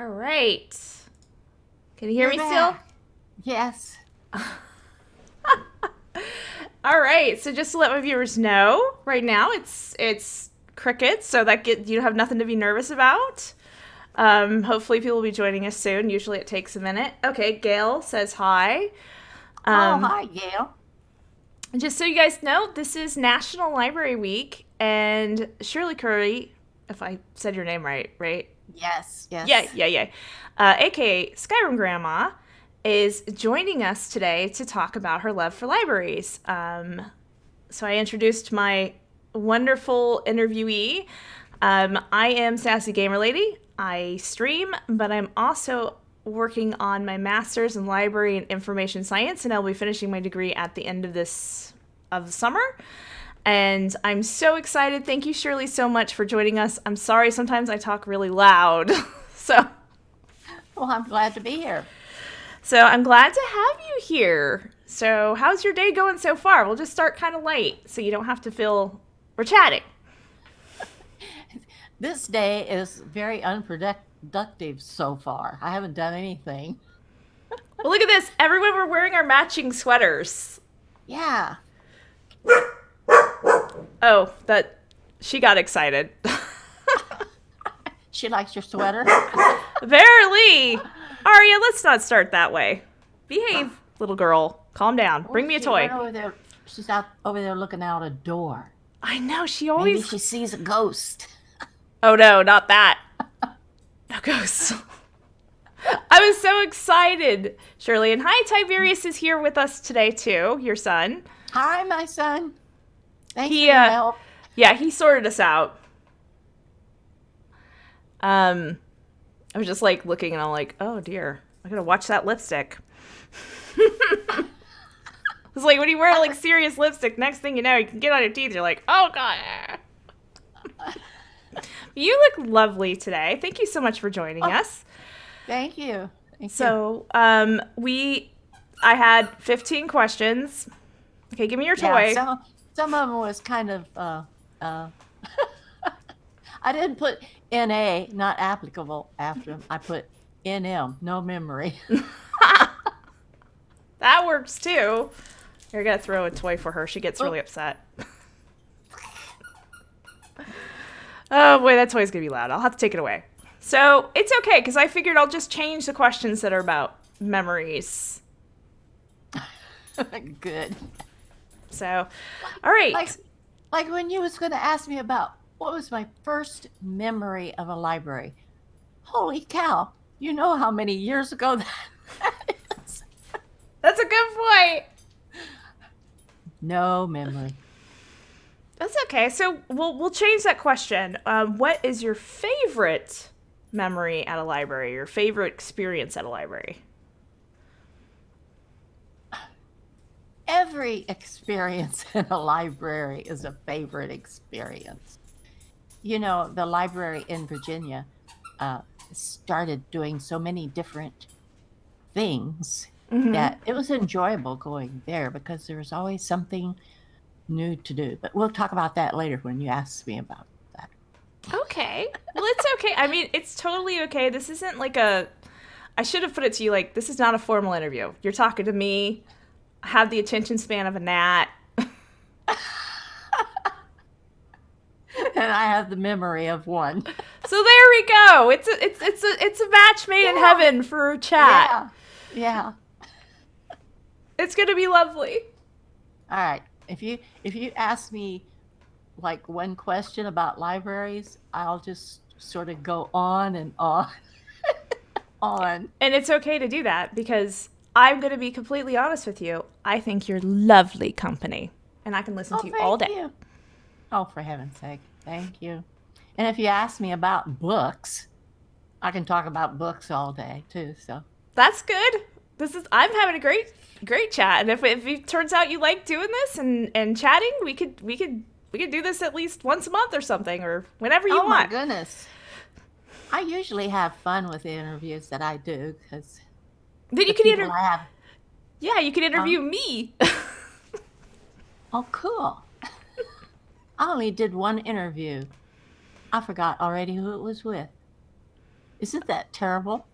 All right. Can you hear You're me still? back. Yes. All right. So just to let my viewers know, right now it's crickets, so you have nothing to be nervous about. Hopefully people will be joining us soon. Usually it takes a minute. Okay, Gail says hi. Oh, Um, hi, Gail. just so you guys know, this is National Library Week, and Shirley Curry, if I said your name right? Yes, Yeah, yes. yeah, yeah. AKA Skyrim Grandma, is joining us today to talk about her love for libraries. So I introduced my wonderful interviewee. I am SassyGamerLady. I stream, but I'm also working on my master's in library and information science, and I'll be finishing my degree at the end of the summer. And I'm so excited. Thank you, Shirley, so much for joining us. I'm sorry sometimes I talk really loud. so Well, I'm glad to be here. so I'm glad to have you here. So how's your day going so far? We'll just start kind of light so you don't have to feel we're chatting. This day is very unproductive so far. I haven't done anything. Well, look at this. Everyone, we're wearing our matching sweaters. Yeah. Oh, that she got excited. She likes your sweater. Verily. Arya, let's not start that way. Behave, little girl. Calm down. Or Bring me a she went toy. over there. She's out over there looking out a door. I know, she Maybe always. she sees a ghost. Oh no, not that. No ghosts. I was so excited, Shirley. And hi, Tiberius is here with us today, too, your son. Hi, my son. Thanks He, for your help. yeah, he sorted us out. I was just like looking and I'm like, oh dear, I gotta watch that lipstick. It's like when you wear like serious lipstick, next thing you know, you can get on your teeth. You're like, oh god. You look lovely today. Thank you so much for joining Oh, us. thank you. Thank you. So, I had 15 questions. Okay, give me your Yeah, toy. some of them was kind of uh I didn't put NA, not applicable after them. I put NM, no memory. That works too. You're gonna throw a toy for her. She gets Oh, really upset. Oh boy, that toy's gonna be loud. I'll have to take it away. So it's okay because I figured I'll just change the questions that are about memories. good. So, all right. Like like when you was going to ask me about what was my first memory of a library. Holy cow. You know how many years ago that is? That's a good point. No memory. That's okay. So we'll change that question. What is your favorite memory at a library? Your favorite experience at a library? Every experience in a library is a favorite experience. You know, the library in Virginia uh, started doing so many different things Mm-hmm. that it was enjoyable going there because there was always something new to do. But we'll talk about that later when you ask me about that. Okay. Well, it's okay. I mean, it's totally okay. This isn't like a. I should have put it to you like this is not a formal interview. You're talking to me. I have the attention span of a gnat. And I have the memory of one. So there we go. It's a match made in Yeah, heaven for chat. yeah, yeah. It's gonna be lovely. All right. If you ask me like one question about libraries, I'll just sort of go on and on, on. And it's okay to do that because I'm gonna be completely honest with you. I think you're lovely company, and I can listen Oh, to you all thank day. you. Oh, for heaven's sake, thank you. And if you ask me about books, I can talk about books all day too. So, That's good. I'm having a great chat, and if it turns out you like doing this and chatting, we could do this at least once a month or something, or whenever you oh my want. goodness, I usually have fun with the interviews that I do because Then the you could people I have. yeah, you could Huh? interview me. Oh, cool. I only did one interview. I forgot already who it was with. Isn't that terrible?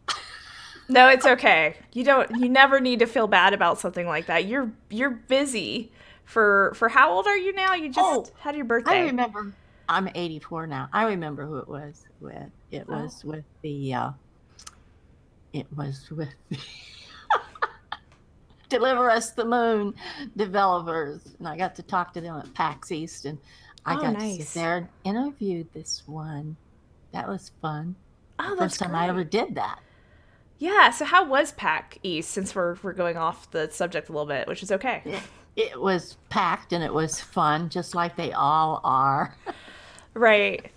No, it's okay. You never need to feel bad about something like that. You're busy for how old are you now? You Oh, just had your I birthday. remember. I'm 84 now. I remember who it was with. It Oh. was with the. It was with the Deliver Us the Moon developers, and I got to talk to them at PAX East, and I Oh, got to sit nice. there and interview this one. That was fun. The Oh, that's first time I ever great. did that. Yeah, so how was PAC East since we're going off the subject a little bit, which is okay. It was packed and it was fun, just like they all are. Right.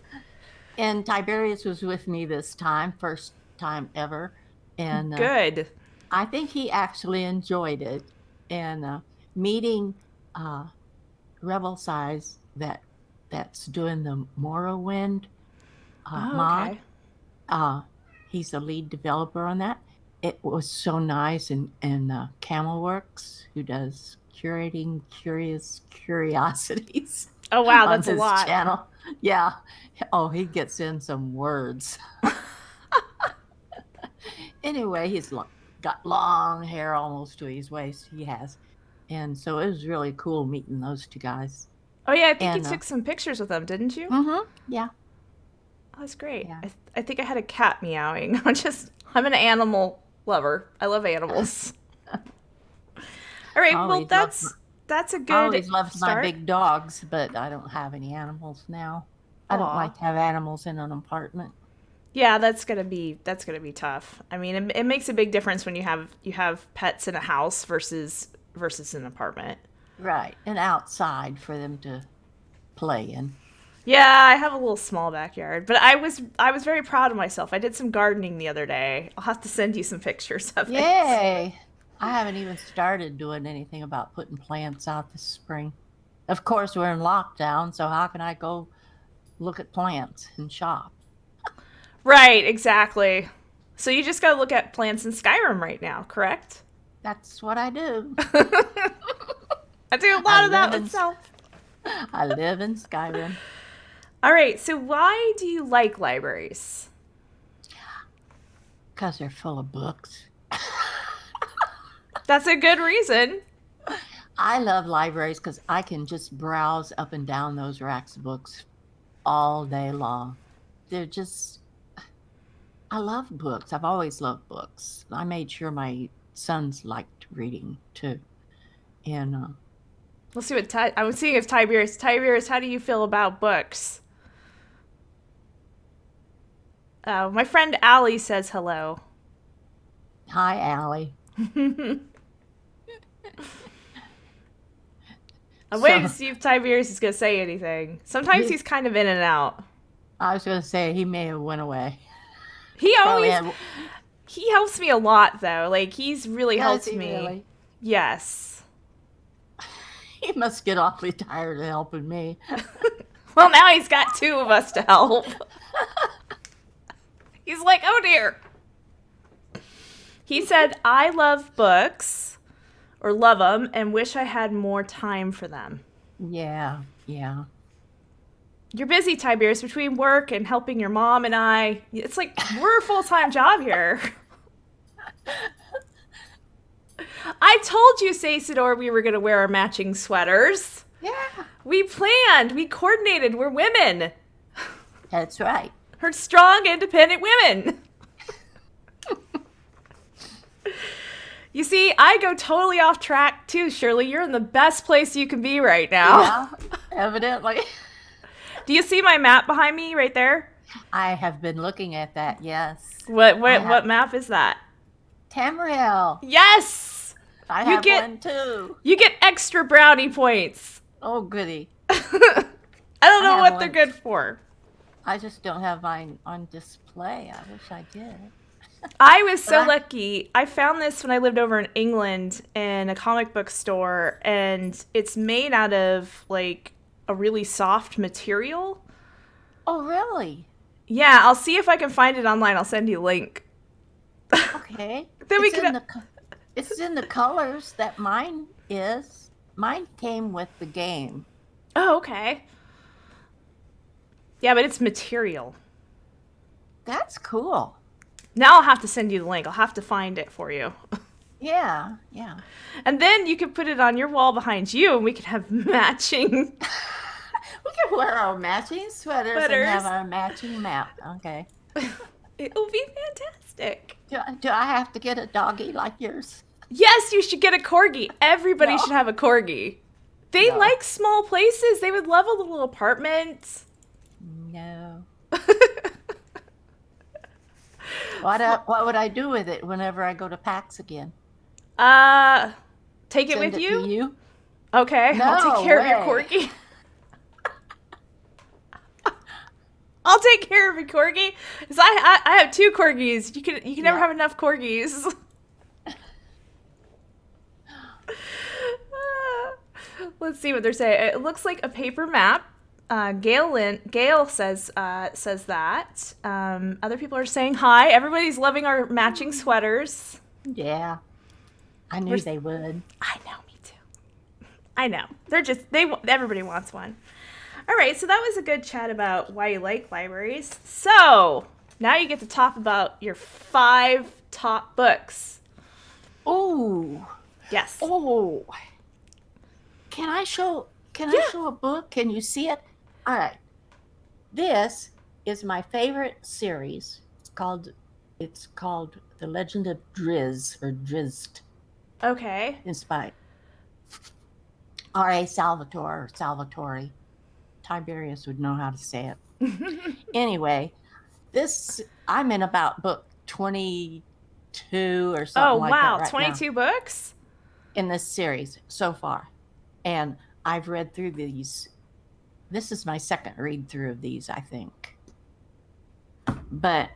And Tiberius was with me this time, first time ever. And Good. I think he actually enjoyed it. And meeting uh, Rebel Size that's doing the Morrowind Oh, mod. okay. Uh, he's the lead developer on that. It was so nice, and Camelworks, who does curating curious curiosities Oh, wow, on that's a his lot. channel. Yeah. Oh, he gets in some words. Anyway, got long hair almost to his waist. He has, and so it was really cool meeting those two guys. Oh, yeah, I think you And took some pictures with them, didn't you? yeah, Oh, that's great. yeah. I think I had a cat meowing. I'm an animal lover. I love animals. All I right, well, always loved my, that's a I good always loved my start. big dogs, but I don't have any animals now. I don't Aw. like to have animals in an apartment. Yeah, that's gonna be tough. I mean, it makes a big difference when you have pets in a house versus an apartment. Right. And outside for them to play in. Yeah, I have a little small backyard, but I was very proud of myself. I did some gardening the other day. I'll have to send you some pictures of it. Yay. I haven't even started doing anything about putting plants out this spring. Of course, we're in lockdown, so how can I go look at plants and shop? Right, exactly. So you just gotta look at plants in Skyrim right now, correct? That's what I do. I do a I lot of that live in myself. I live in Skyrim All right, so why do you like libraries? because they're full of books. That's a good reason. I love libraries because I can just browse up and down those racks of books all day long. They're just, I love books. I've always loved books. I made sure my sons liked reading too. And Let's see what I'm seeing if Tiberius, how do you feel about books? My friend Allie says hello. hi, Allie. I'm waiting to So see if Tiberius is gonna say anything. Sometimes he, he's kind of in and out. I was going to say he may have went away. He Probably always had, he helps me a lot though. Like he's really does helped he me. really? Yes. He must get awfully tired of helping me. Well, now he's got two of us to help. He's like, oh dear. He said, I love books, or love them, and wish I had more time for them. Yeah, yeah. You're busy, Tiberius, between work and helping your mom and I. It's like we're a full time job here. I told you, Sasador, we were going to wear our matching sweaters. Yeah, We planned, we coordinated, we're women. that's right. We're strong, independent women. You see, I go totally off track too, Shirley. You're in the best place you can be right now. Yeah, evidently. Do you see my map behind me right there? I have been looking at that, yes. What I what have what map is that? Tamriel. Yes! I You have get one too. you get extra brownie points. Oh, goody. I don't I know have what they're one. good for. I just don't have mine on display. I wish I did. I was But so lucky. I found this when I lived over in England in a comic book store, and it's made out of like a really soft material. oh, really? Yeah, I'll see if I can find it online. I'll send you a link. Okay. Then we It's in can. it's in the colors that mine is. Mine came with the game. Oh, okay. Yeah, but it's material. That's cool. Now I'll have to send you the link. I'll have to find it for you. Yeah, yeah. And then you can put it on your wall behind you, and we can have matching. We can wear our matching sweaters and have our matching map. Okay. It will be fantastic. Do I have to get a doggy like yours? Yes, you should get a corgi. Everybody should have a corgi. They like small places. They would love a little apartment. No. What would I do with it whenever I go to PAX again? Take it with you? To you? Okay, No I'll take care of your corgi. I'll take care of your corgi. Cause I have 2 corgis. You can never have enough corgis. Let's see what they're saying. It looks like a paper map. Gail says that. Other people are saying hi. Everybody's loving our matching sweaters. Yeah, I knew they would. I know, me too. I know. Everybody wants one. All right, so that was a good chat about why you like libraries. So now you get to talk about your 5 top books. Oh. Yes. Oh. Can I show a book? Can you see it? All right. This is my favorite series. It's called The Legend of Drizzt or Drizzt. Okay. It's by R.A. Salvatore. Tiberius would know how to say it. Anyway, I'm in about book 22 or something like that. Oh, wow. Right 22 now books? in this series so far. And I've read through these. This is my second read through of these, I think. But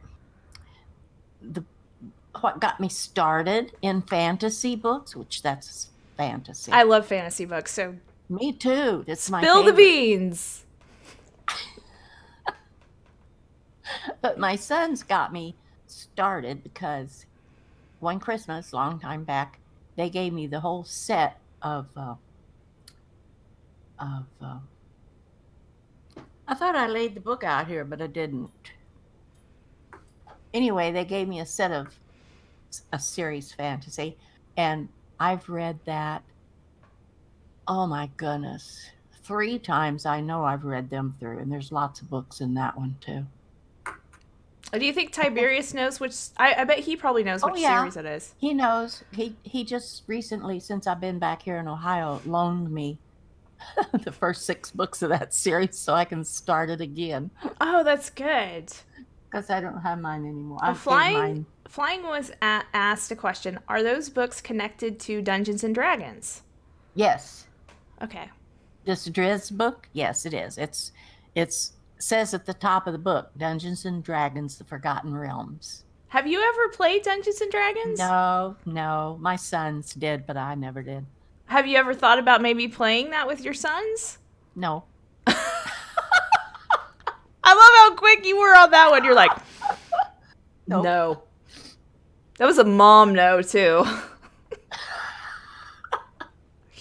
what got me started in fantasy books, which that's fantasy. I love fantasy books, so me too. It's my spill favorite. the beans. But my sons got me started because one Christmas, long time back, they gave me the whole set of I thought I laid the book out here, but I didn't. Anyway, they gave me a set of a series fantasy, and I've read that, oh my goodness, 3 times. I know I've read them through, and there's lots of books in that one too. Do you think Tiberius knows which? I bet he probably knows which series it is. He knows. He just recently, since I've been back here in Ohio, loaned me the first 6 books of that series so I can start it again. Oh, that's good. Because I don't have mine anymore. Flying was asked a question. Are those books connected to Dungeons and Dragons? Yes. Okay. This Drizzt book? Yes, it is. It's says at the top of the book, Dungeons and Dragons, The Forgotten Realms. Have you ever played Dungeons and Dragons? No. My sons did, but I never did. Have you ever thought about maybe playing that with your sons? No. I love how quick you were on that one. You're like, nope. No. That was a mom no, too.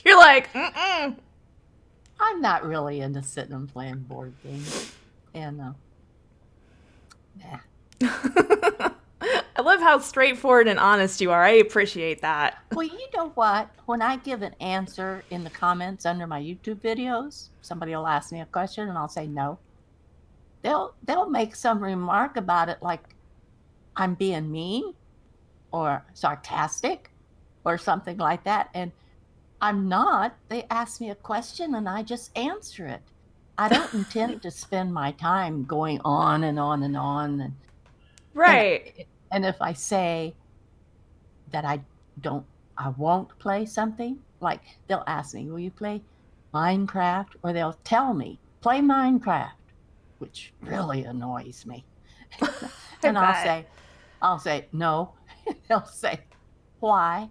You're like, mm-mm. I'm not really into sitting and playing board games. And, nah. I love how straightforward and honest you are. I appreciate that. Well, you know what? When I give an answer in the comments under my YouTube videos, somebody will ask me a question and I'll say no. They'll make some remark about it like I'm being mean or sarcastic or something like that. And I'm not. They ask me a question and I just answer it. I don't intend to spend my time going on and on and on. Right. And if I say that I won't play something, like they'll ask me, will you play Minecraft? Or they'll tell me, play Minecraft, which really annoys me. And I'll say, no. They'll say, why?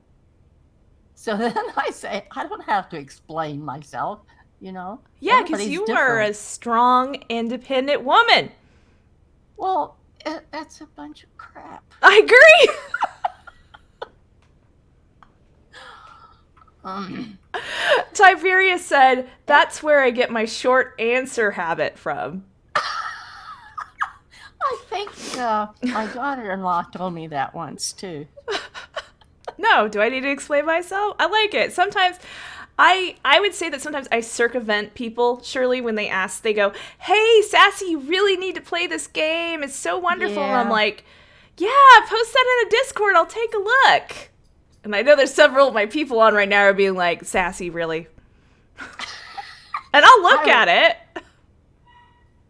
So then I say, I don't have to explain myself, you know? Yeah, because you are a strong, independent woman. Well, that's a bunch of crap. I agree. Tiberius said, that's where I get my short answer habit from. I think my daughter-in-law told me that once too. No, do I need to explain myself? I like it. Sometimes I would say that sometimes I circumvent people, Shirley, when they ask, they go, "Hey, Sassy, you really need to play this game. It's so wonderful." And I'm Yeah. like, "Yeah, post that in a Discord. I'll take a look." And I know there's several of my people on right now are being like, "Sassy, really?" And I'll look I at it.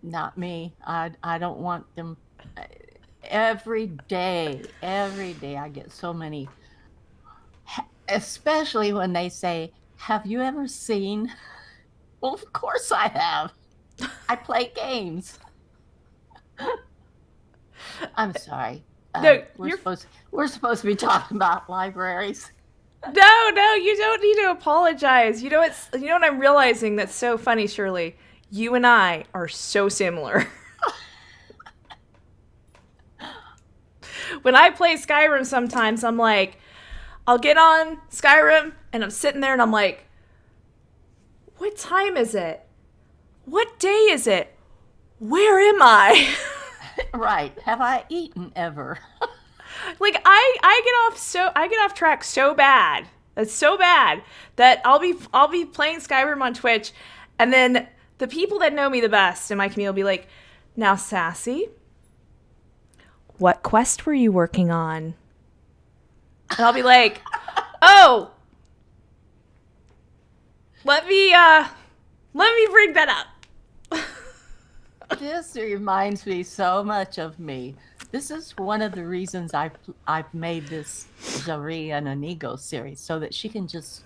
Not me. I don't want them. Every day I get so many, especially when they say, "Have you ever seen?" Well, of course I have. I play games. I'm sorry. No, We're you're supposed to be talking about libraries. no, you don't need to apologize. You know what I'm realizing that's so funny, Shirley. You and I are so similar. When I play Skyrim sometimes I'm like, I'll get on Skyrim and I'm sitting there and I'm like, what time is it? What day is it? Where am I? Right. Have I eaten ever? Like I get off track so bad. That's so bad that I'll be playing Skyrim on Twitch, and then the people that know me the best in my community will be like, "Now, Sassy, what quest were you working on?" And I'll be like, "Oh, let me bring that up." This reminds me so much of me. This is one of the reasons I've made this Jaree and Inigo series so that she can just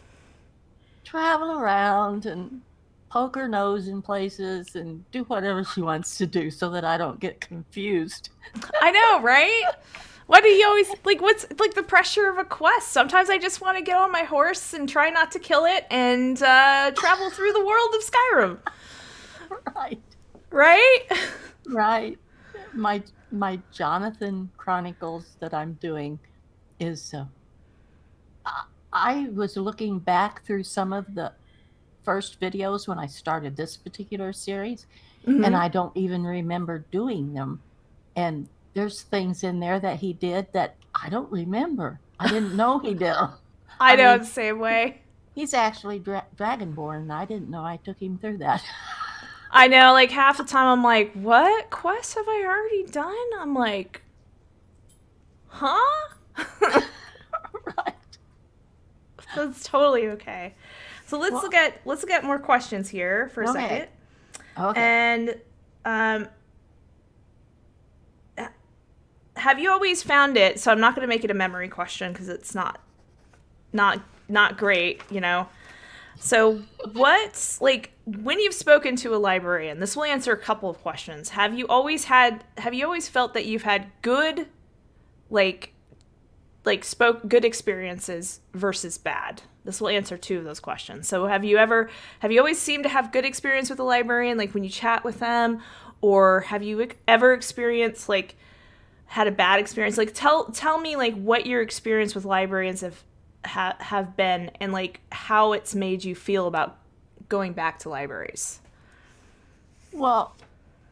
travel around and poke her nose in places and do whatever she wants to do so that I don't get confused. I know, right? Why do you always like what's like the pressure of a quest? Sometimes I just want to get on my horse and try not to kill it and travel through the world of Skyrim. Right. Right? Right. My Jonathan Chronicles that I'm doing is I was looking back through some of the first videos when I started this particular series, and Mm-hmm. I don't even remember doing them. And there's things in there that he did that I don't remember. I didn't know he did 'em. I I know mean, the same way. he's actually Dragonborn, and I didn't know I took him through that. I know, like half the time I'm like, what quest have I already done? I'm like, huh? Right. That's totally okay. So Well, let's look at more questions here for a okay. second. Okay. And um, have you always found it? So I'm not going to make it a memory question because it's not great, you know. So what's like when you've spoken to a librarian? This will answer a couple of questions. Have you always felt that you've had good like spoke good experiences versus bad? This will answer two of those questions. So have you always seemed to have good experience with a librarian, like when you chat with them, or have you ever experienced like had a bad experience? Like tell me like what your experience with librarians have been and like how it's made you feel about going back to libraries. Well,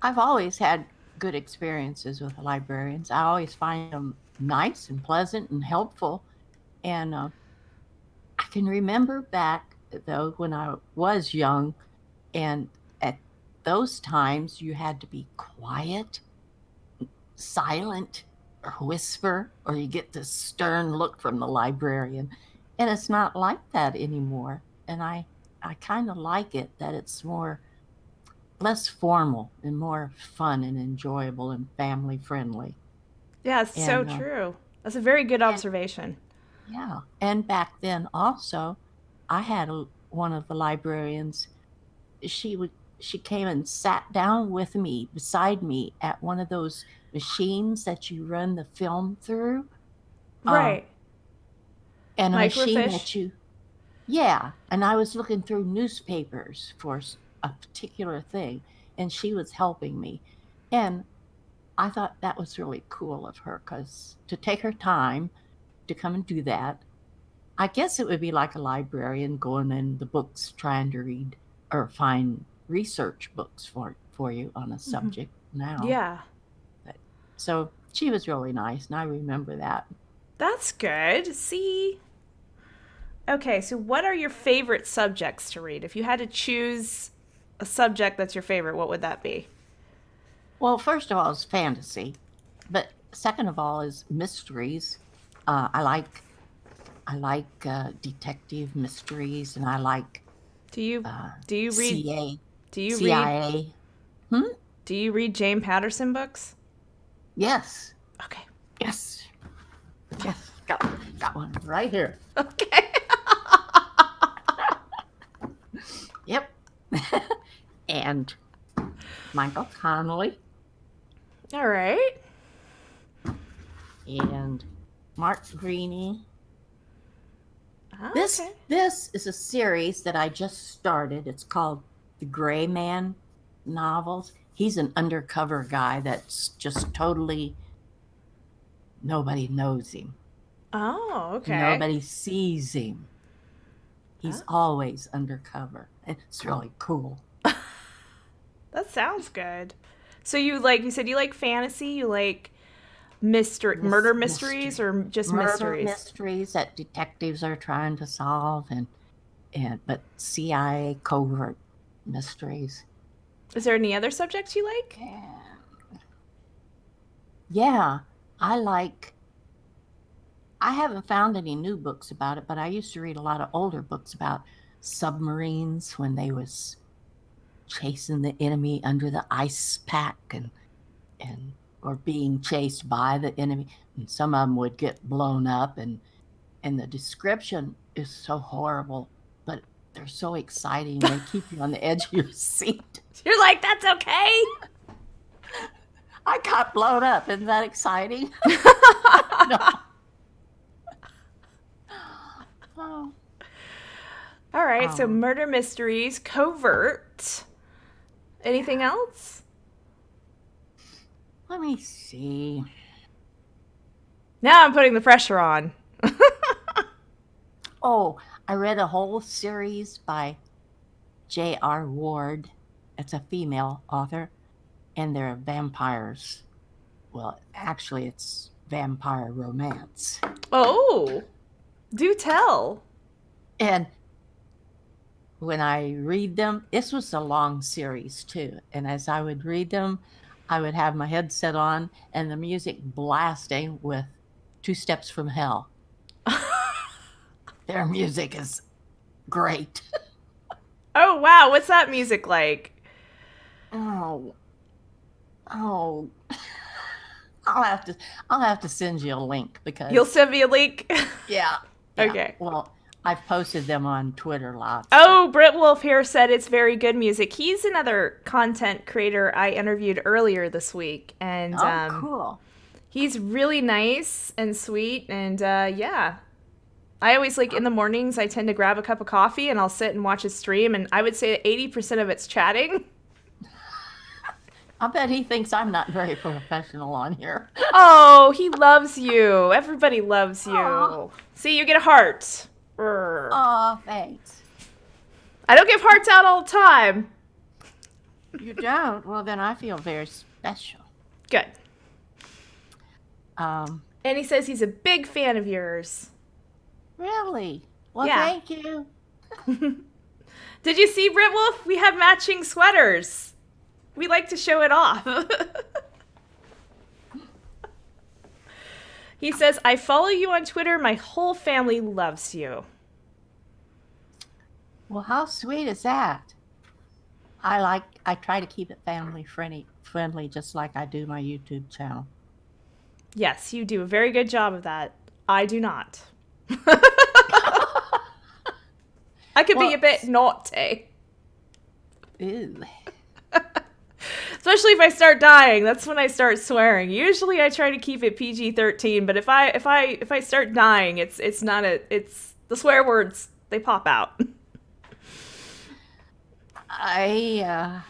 I've always had good experiences with librarians. I always find them nice and pleasant and helpful. And I can remember back, though, when I was young, and at those times you had to be quiet, silent, or whisper, or you get this stern look from the librarian. And it's not like that anymore. And I kind of like it that it's more less formal and more fun and enjoyable and family friendly. Yeah, it's so And true. That's a very good and observation. yeah, and back then also, I had one of the librarians. She came and sat down with me beside me at one of those machines that you run the film through, uh, Right. and a machine Microfiche. that you yeah. And I was looking through newspapers for a particular thing, and she was helping me, and I thought that was really cool of her because to take her time to come and do that, I guess it would be like a librarian going in the books trying to read or find research books for you on a subject now. Yeah. But So she was really nice, and I remember that. That's good. See? Okay, so what are your favorite subjects to read? If you had to choose a subject that's your favorite, what would that be? Well, first of all, it's fantasy, but second of all is mysteries. Uh, I like I like detective mysteries, and I like Do you uh, do you read CA, do you read CIA. Hmm? do you read Jane Patterson books? Yes, Okay. yes, yes. Got one right here. Okay. Yep. And Michael Connolly All right. and Mark Greene. Oh, This okay. this is a series that I just started. It's called The Gray Man Novels. He's an undercover guy that's just totally nobody knows him. Oh, okay. Nobody sees him. Oh, He's always undercover. It's really cool. that sounds good. So you said you like fantasy, you like murder mysteries Mystery. or just Murder mysteries? mysteries that detectives are trying to solve and but CIA covert mysteries. Is there any other subjects you like? And yeah, I like I haven't found any new books about it, but I used to read a lot of older books about submarines when they was chasing the enemy under the ice pack and or being chased by the enemy. And some of them would get blown up and the description is so horrible, but they're so exciting. They keep you on the edge of your seat. You're like, that's okay. I got blown up. Isn't that exciting? No. Oh, All right, so um, murder mysteries, covert. Anything yeah. else? Let me see. Now I'm putting the pressure on. Oh, I read a whole series by J.R. Ward. It's a female author, and they're vampires. Well, actually, it's vampire romance. Oh, do tell. And when I read them, this was a long series too. And as I would read them, I would have my headset on and the music blasting with Two Steps from Hell. Their music is great. Oh, wow. What's that music like? Oh, oh, I'll have to I'll have to send you a link You'll because send me a link? yeah, yeah. Okay. Well, I've posted them on Twitter lots, but Oh, Britt Wolf here said it's very good music. He's another content creator I interviewed earlier this week. And oh, cool. he's really nice and sweet. And yeah. I always like in the mornings, I tend to grab a cup of coffee and I'll sit and watch his stream. And I would say that 80% of it's chatting. I bet he thinks I'm not very professional on here. Oh, he loves you. Everybody loves Oh, you. See, you get a heart. Urgh. oh, thanks. I don't give hearts out all the time. You don't? Well, then I feel very special. Good. Um, And he says he's a big fan of yours. really? Well, Yeah. thank you. Did you see, Britt Wolf? We have matching sweaters. We like to show it off. He says, I follow you on Twitter. My whole family loves you. Well, how sweet is that? I try to keep it family friendly, just like I do my YouTube channel. Yes, you do a very good job of that. I do not. I could be a Well, bit naughty. ew. Especially if I start dying, that's when I start swearing. Usually I try to keep it PG-13, but if I start dying, it's not it's the swear words, they pop out. I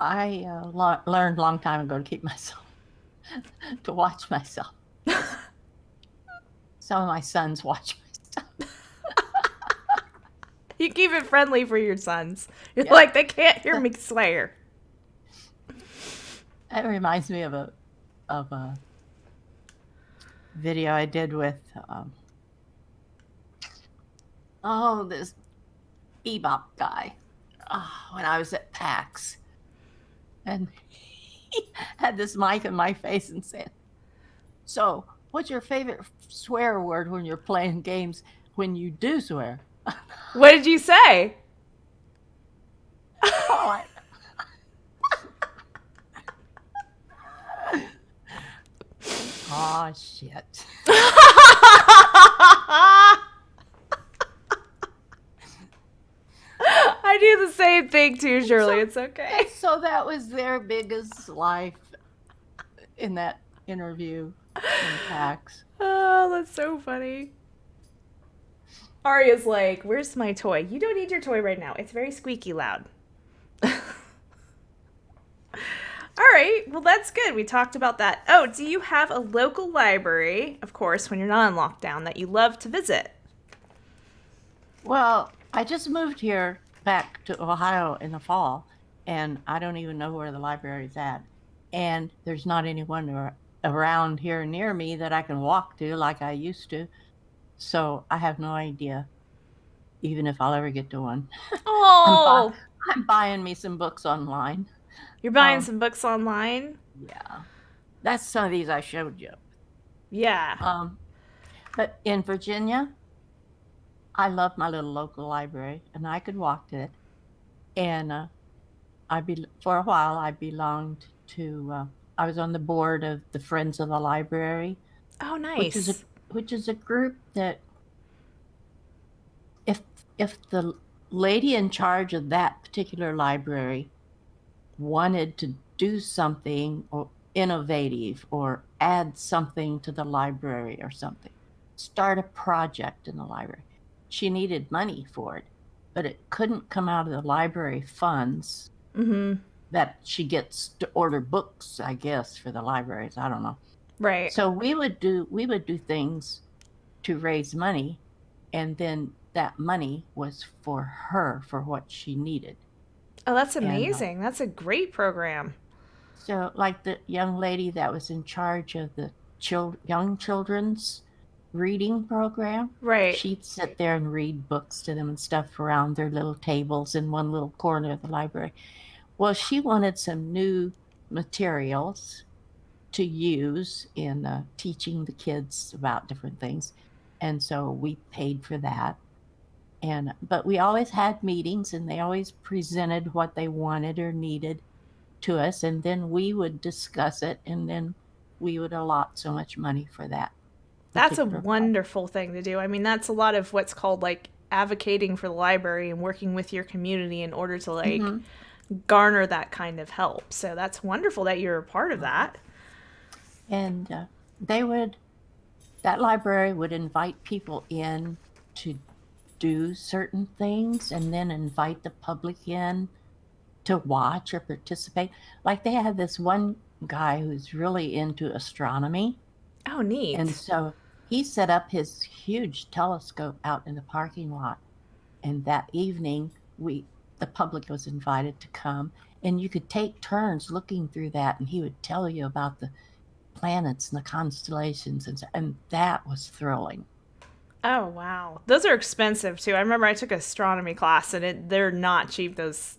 learned a long time ago to keep myself to watch myself. Some of my sons watch my stuff. You keep it friendly for your sons. You're Yeah. like, they can't hear me swear. That reminds me of a of a video I did with this bebop guy when I was at PAX, and he had this mic in my face and said, "So, what's your favorite swear word when you're playing games when you do swear?" What did you say? Oh, oh shit. I do the same thing too, Shirley. It's okay. So that was their biggest life in that interview in PAX. Oh, that's so funny. Arya's like, "Where's my toy? You don't need your toy right now. It's very squeaky loud." All right, well, that's good. We talked about that. Oh, do you have a local library, of course, when you're not in lockdown, that you love to visit? Well, I just moved here back to Ohio in the fall, and I don't even know where the library's at. And there's not anyone around here near me that I can walk to like I used to. So I have no idea, even if I'll ever get to one. I'm, Oh, I'm buying me some books online. you're buying some books online? Yeah, that's some of these I showed you. Yeah. But in Virginia, I love my little local library, and I could walk to it. And for a while, I belonged to. I was on the board of the Friends of the Library, Oh, which is a nice. which is a group that if if the lady in charge of that particular library wanted to do something or innovative or add something to the library or something, start a project in the library, she needed money for it, but it couldn't come out of the library funds Mm-hmm. that she gets to order books, I guess, for the libraries. I don't know. Right. So we would do things to raise money, and then that money was for her for what she needed. Oh, that's And amazing. That's a great program. so, like the young lady that was in charge of the young children's reading program, Right. she'd sit there and read books to them and stuff around their little tables in one little corner of the library. Well, she wanted some new materials to use in teaching the kids about different things, and so we paid for that. And but we always had meetings, and they always presented what they wanted or needed to us, and then we would discuss it, and then we would allot so much money for that That's a particular project. wonderful thing to do. I mean, that's a lot of what's called like advocating for the library and working with your community in order to like Mm-hmm. garner that kind of help. So that's wonderful that you're a part of that. And they would that library would invite people in to do certain things, and then invite the public in to watch or participate. Like they had this one guy who's really into astronomy. Oh, And neat. so he set up his huge telescope out in the parking lot. And that evening, the public was invited to come, and you could take turns looking through that, and he would tell you about the planets and the constellations, and that was thrilling. Oh, wow. Those are expensive too. I remember I took astronomy class and they're not cheap, those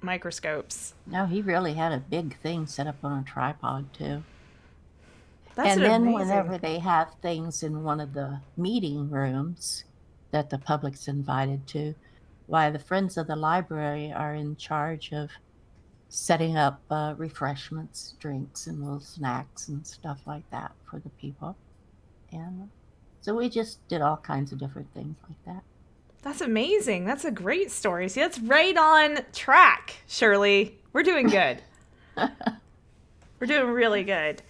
microscopes. No, he really had a big thing set up on a tripod too. That's And then amazing. whenever they have things in one of the meeting rooms that the public's invited to, why the Friends of the Library are in charge of setting up refreshments, drinks, and little snacks and stuff like that for the people. And so we just did all kinds of different things like that. That's amazing. That's a great story. See, that's right on track, Shirley. We're doing good. We're doing really good.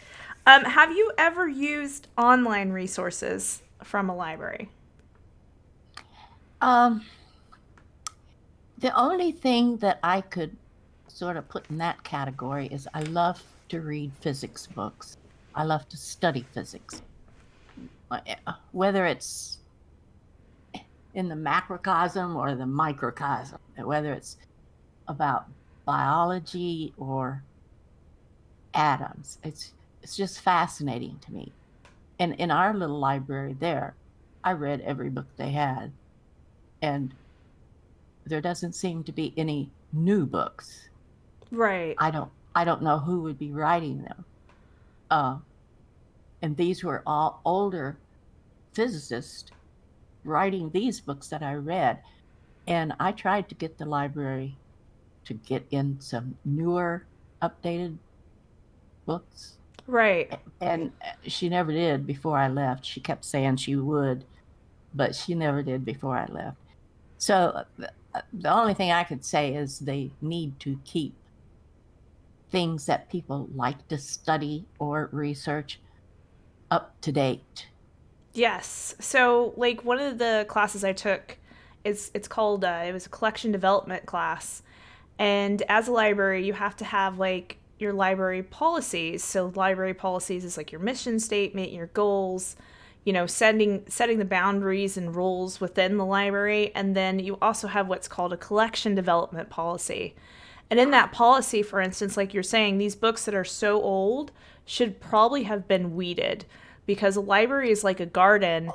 Have you ever used online resources from a library? um, the only thing that I could sort of put in that category is I love to read physics books. I love to study physics, whether it's in the macrocosm or the microcosm, whether it's about biology or atoms. It's it's just fascinating to me. And in our little library there, I read every book they had, and there doesn't seem to be any new books. Right. I don't know who would be writing them. Uh, and these were all older physicists writing these books that I read. And I tried to get the library to get in some newer, updated books. Right. And she never did before I left. She kept saying she would, but she never did before I left. So the only thing I could say is they need to keep things that people like to study or research up to date. Yes. So, like, one of the classes I took is it's called it was a collection development class, and as a library, you have to have like your library policies. So, library policies is like your mission statement, your goals, setting the boundaries and rules within the library, and then you also have what's called a collection development policy. And in that policy, for instance, like you're saying, these books that are so old should probably have been weeded because a library is like a garden.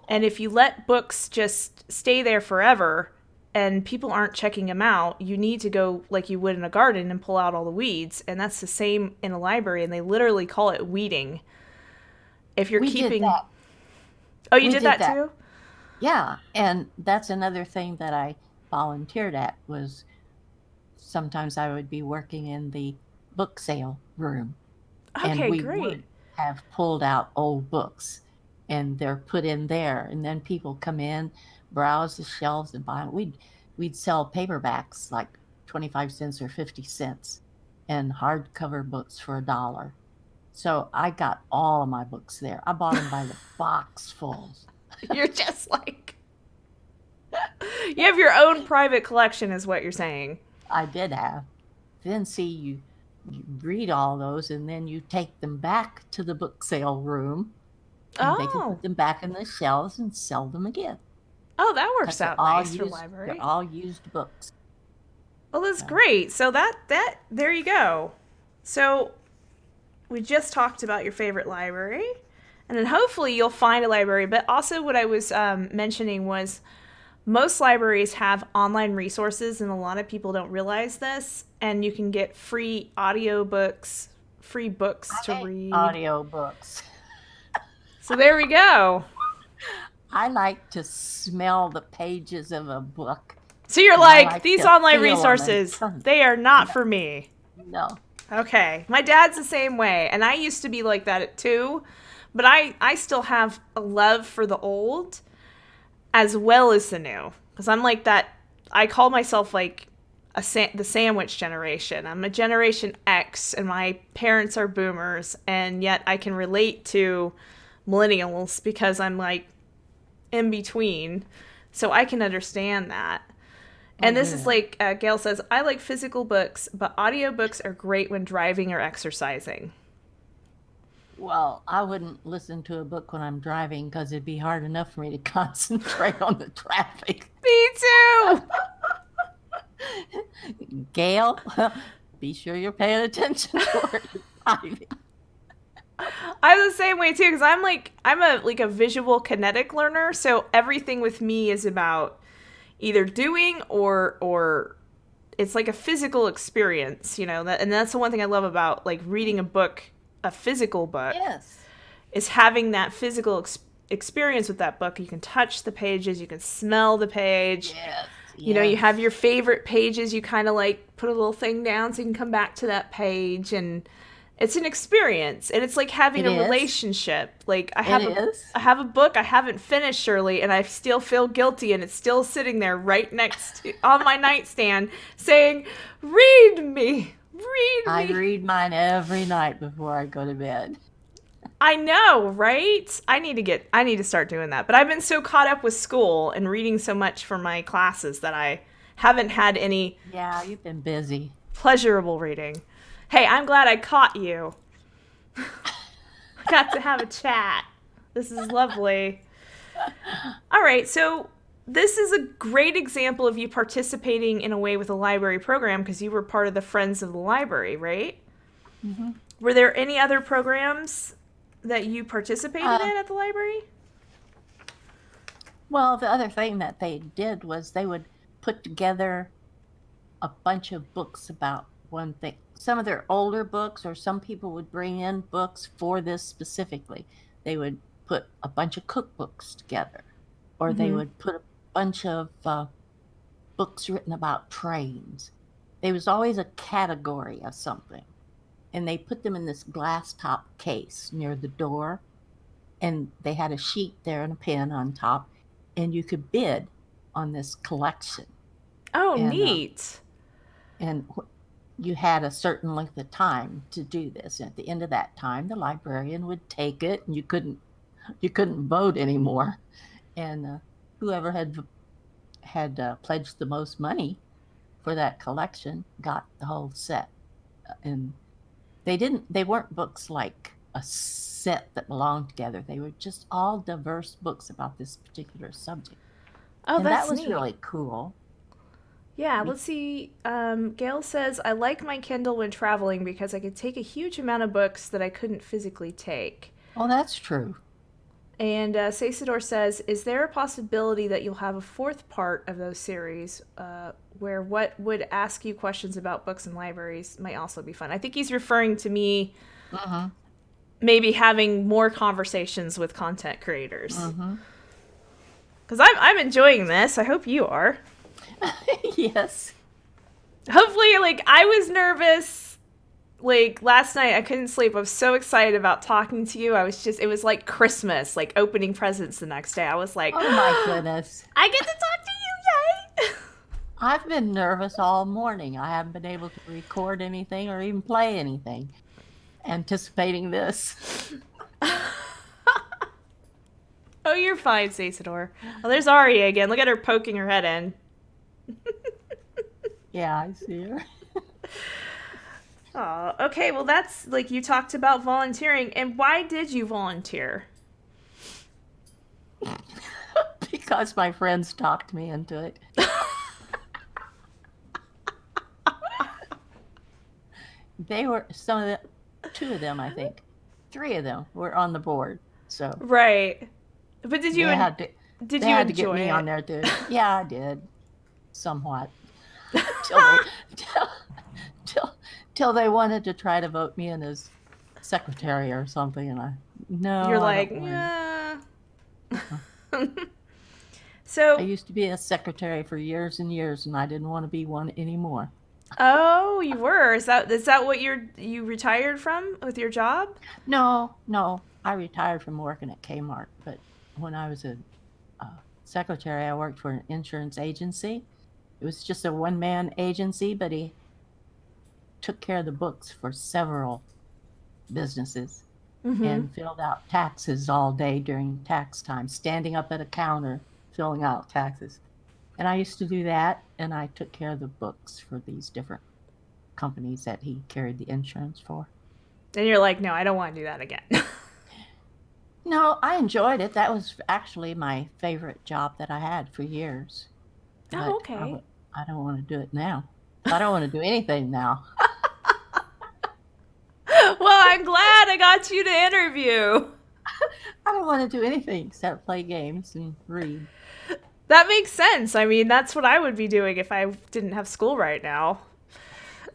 And if you let books just stay there forever and people aren't checking them out, you need to go like you would in a garden and pull out all the weeds. And that's the same in a library. And they literally call it weeding. If you're We did keeping. that. Oh, you We did did that that. too? Yeah, and that's another thing that I volunteered at was sometimes I would be working in the book sale room, and Okay, we great. would have pulled out old books, and they're put in there, and then people come in, browse the shelves, and buy. We'd sell paperbacks like 25 cents or 50 cents, and hardcover books for $1. So I got all of my books there. I bought them by the box fulls. You're just like. You have your own private collection, is what you're saying. I did have. Then see you read all those and then you take them back to the book sale room and they can Oh. put them back in the shelves and sell them again Oh, that because works they're out all nice for used. They're library. all used books. Well, that's So great. So that there you go. So we just talked about your favorite library, and then hopefully you'll find a library. But also, what I was mentioning was most libraries have online resources, and a lot of people don't realize this. And you can get free audiobooks, free books to I hate read. audiobooks. So there we go. I like to smell the pages of a book So you're and I like, like these to online feel them and resources, turn. they are not No, for me. no. Okay. My dad's the same way. And I used to be like that too. But I still have a love for the old as well as the new. Because I'm like that. I call myself like the sandwich generation. I'm a Generation X, and my parents are boomers. And yet I can relate to millennials because I'm like in between. So I can understand that. Oh, And this is good. like Gail says, I like physical books, but audiobooks are great when driving or exercising. Well, I wouldn't listen to a book when I'm driving because it'd be hard enough for me to concentrate on the traffic. Me too. Gail, be sure you're paying attention to where you're driving. I'm the same way too because I'm a visual kinetic learner, so everything with me is about either doing or it's like a physical experience, and that's the one thing I love about like reading a physical book Yes. is having that physical experience with that book. You can touch the pages, you can smell the page. Yes. You have Yes. your favorite pages, you kind of like put a little thing down so you can come back to that page, and it's an experience, and it's like having It a is. relationship. Like I It have a is. I have a book I haven't finished, Shirley, and I still feel guilty, and it's still sitting there right next to on my nightstand saying, "Read me. Read I me." read mine every night before I go to bed. I know, right? I need to start doing that. But I've been so caught up with school and reading so much for my classes that I haven't had any Yeah, you've been busy. pleasurable reading. Hey, I'm glad I caught you. Got to have a chat. This is lovely. All right, so this is a great example of you participating in a way with a library program because you were part of the Friends of the Library, right? Mm-hmm. Were there any other programs that you participated Uh, in at the library? well, the other thing that they did was they would put together a bunch of books about one thing. Some of their older books, or some people would bring in books for this specifically. They would put a bunch of cookbooks together, or they Mm-hmm. would put a bunch of books written about trains. There was always a category of something, and they put them in this glass top case near the door, and they had a sheet there and a pen on top, and you could bid on this collection. Oh, And neat. and you had a certain length of time to do this. And at the end of that time, the librarian would take it, and you couldn't vote anymore. And whoever had pledged the most money for that collection got the whole set. And they weren't books like a set that belonged together. They were just all diverse books about this particular subject. Oh, And that that's was neat. really cool. Yeah, let's see. Gail says, I like my Kindle when traveling because I could take a huge amount of books that I couldn't physically take. Oh, that's true. And Sasador says, is there a possibility that you'll have a fourth part of those series where what would ask you questions about books and libraries might also be fun? I think he's referring to me Mm-hmm. maybe having more conversations with content creators. Mm-hmm. Because I'm enjoying this. I hope you are. Yes. Hopefully, like, I was nervous. Like, last night, I couldn't sleep. I was so excited about talking to you. It was like Christmas, like opening presents the next day. I was like, Oh my goodness. I get to talk to you, yay! I've been nervous all morning. I haven't been able to record anything or even play anything, anticipating this. Oh, you're fine, Sasador. Oh, there's Arya again. Look at her poking her head in. Yeah, I see her. Oh, okay. Well, that's like you talked about volunteering. And why did you volunteer? Because my friends talked me into it. They were two of them, I think. Three of them were on the board. So Right. But did they you had to did they you had to get enjoy me it? on there too. Yeah, I did. Somewhat. Till they till, till, till they wanted to try to vote me in as secretary or something, and no, You're I like, don't want yeah. to. I So, used to be a secretary for years and years, and I didn't want to be one anymore. oh, you were. Is that what you retired from with your job? No, no, I retired from working at Kmart, but when I was a secretary, I worked for an insurance agency. It was just a one-man agency, but he took care of the books for several businesses Mm-hmm. and filled out taxes all day during tax time, standing up at a counter filling out taxes. And I used to do that, and I took care of the books for these different companies that he carried the insurance for. And you're like, no, I don't want to do that again. No, I enjoyed it. That was actually my favorite job that I had for years. Oh, But okay. I don't want to do it now. I don't want to do anything now. Well, I'm glad I got you to interview. I don't want to do anything except play games and read. That makes sense. I mean, that's what I would be doing if I didn't have school right now.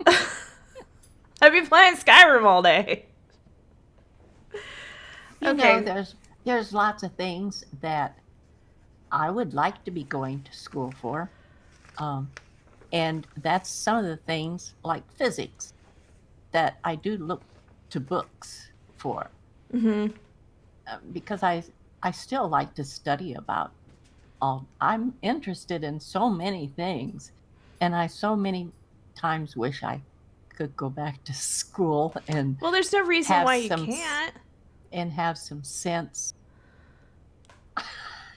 I'd be playing Skyrim all day. You know, Okay. there's lots of things that I would like to be going to school for. Um, and that's some of the things like physics that I do look to books for, Mm-hmm. because I still like to study about all. I'm interested in so many things, and I so many times wish I could go back to school and Well, there's no reason have why you some can't. have some sense.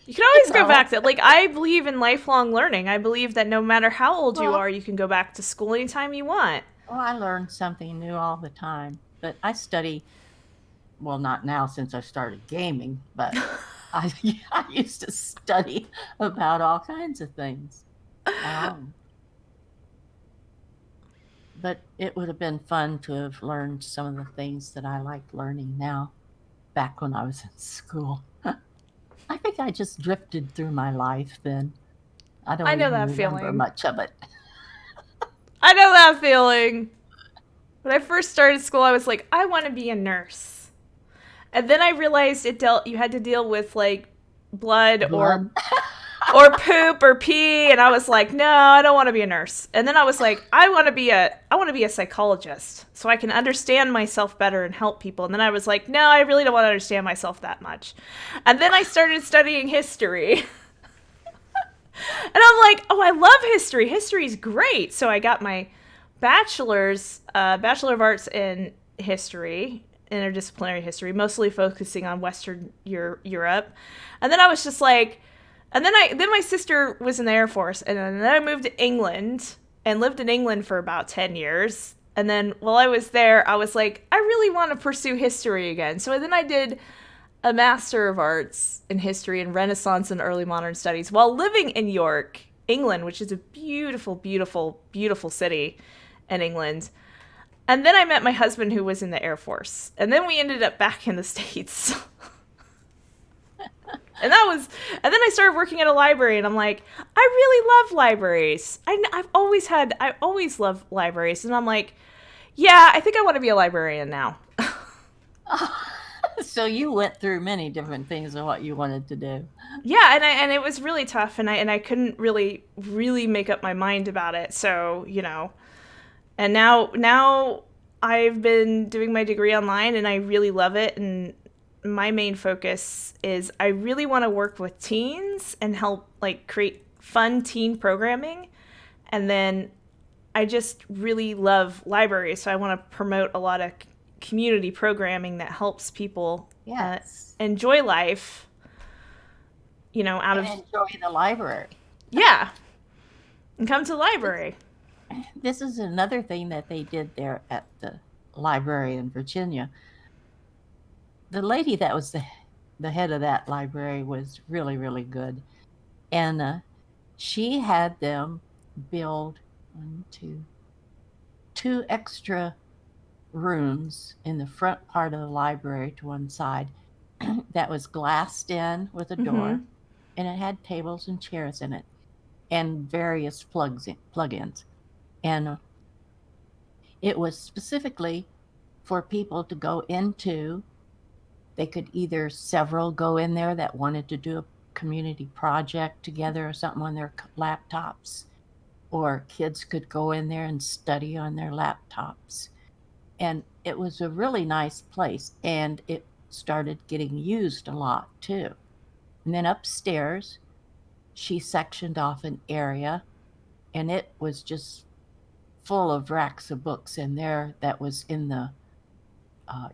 You can You always go know, back to, like, I believe in lifelong learning. I believe that no matter how old you well, are, you can go back to school anytime you want. I learn something new all the time. But I study, well, not now since I started gaming, but I I used to study about all kinds of things. Um, But it would have been fun to have learned some of the things that I like learning now back when I was in school. I think I just drifted through my life then. I I don't know even that remember feeling. much of it. I know that feeling. When I first started school, I was like, I want to be a nurse. And then I realized you had to deal with like blood Blood. or poop or pee, and I was like, no, I don't want to be a nurse. And then I was like, I want to be a psychologist so I can understand myself better and help people. And then I was like, no, I really don't want to understand myself that much. And then I started studying history. And I'm like, oh, I love history. History's great. So I got my Bachelor of Arts in history, interdisciplinary history, mostly focusing on Western Europe. And then I was just like, and then my sister was in the Air Force, and then I moved to England and lived in England for about 10 years. And then while I was there, I was like, I really want to pursue history again. So then I did a Master of Arts in History and Renaissance and Early Modern Studies while living in York, England, which is a beautiful, beautiful, beautiful city in England. And then I met my husband who was in the Air Force. And then we ended up back in the States. And and then I started working at a library, and I'm like, I really love libraries. I always loved libraries. And I'm like, yeah, I think I want to be a librarian now. So you went through many different things of what you wanted to do. Yeah, and it was really tough, and I couldn't really make up my mind about it. So and now I've been doing my degree online, and I really love it. And my main focus is I really want to work with teens and help like create fun teen programming. And then I just really love libraries, so I want to promote a lot of community programming that helps people Yes. enjoy life. Out And of enjoy the library. yeah, and come to the library. This is another thing that they did there at the library in Virginia. The lady that was the head of that library was really, really good. And she had them build two extra rooms in the front part of the library to one side that was glassed in with a door, Mm-hmm. and it had tables and chairs in it and various plug-ins. And it was specifically for people to go into. They could either several go in there that wanted to do a community project together or something on their laptops, or kids could go in there and study on their laptops. And it was a really nice place, and it started getting used a lot too. And then upstairs, she sectioned off an area, and it was just full of racks of books in there that was in the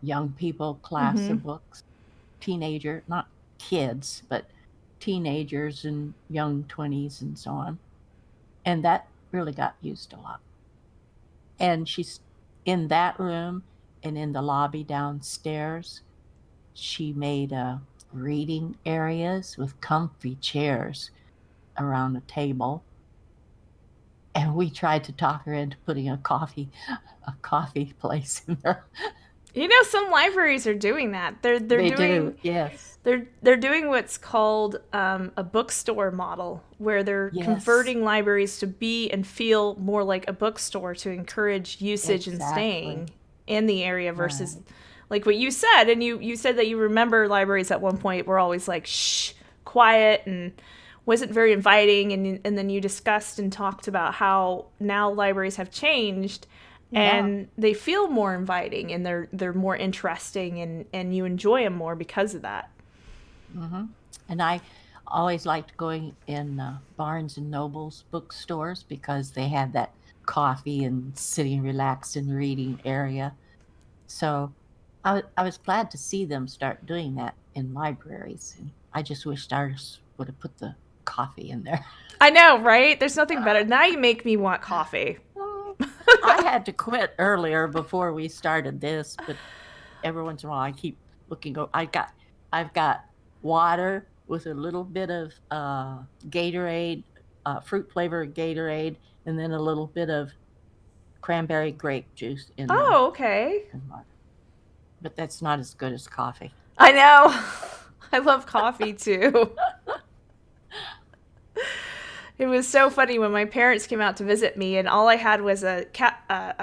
young people class Mm-hmm. of books, teenager, not kids, but teenagers and young 20s and so on. And that really got used a lot. And she's in that room, and in the lobby downstairs, she made reading areas with comfy chairs around a table. And we tried to talk her into putting a coffee place in there. Some libraries are doing that. They do, yes. They're doing what's called a bookstore model, where they're Yes, converting libraries to be and feel more like a bookstore to encourage usage and exactly. staying in the area versus Right. like what you said. And you said that you remember libraries at one point were always like shh, quiet, and wasn't very inviting. And then you discussed and talked about how now libraries have changed Yeah. and they feel more inviting, and they're more interesting, and you enjoy them more because of that. hmm And I always liked going in Barnes and Noble's bookstores because they had that coffee and sitting relaxed and reading area. So I was glad to see them start doing that in libraries. And I just wished ours would have put the coffee in there. I know, right? There's nothing better. Now you make me want coffee. Oh, I had to quit earlier before we started this, but every once in a while I keep looking. I've got water with a little bit of Gatorade, fruit flavored Gatorade, and then a little bit of cranberry grape juice in there. Oh, okay. But that's not as good as coffee. I know. I love coffee too. It was so funny when my parents came out to visit me, and all I had was a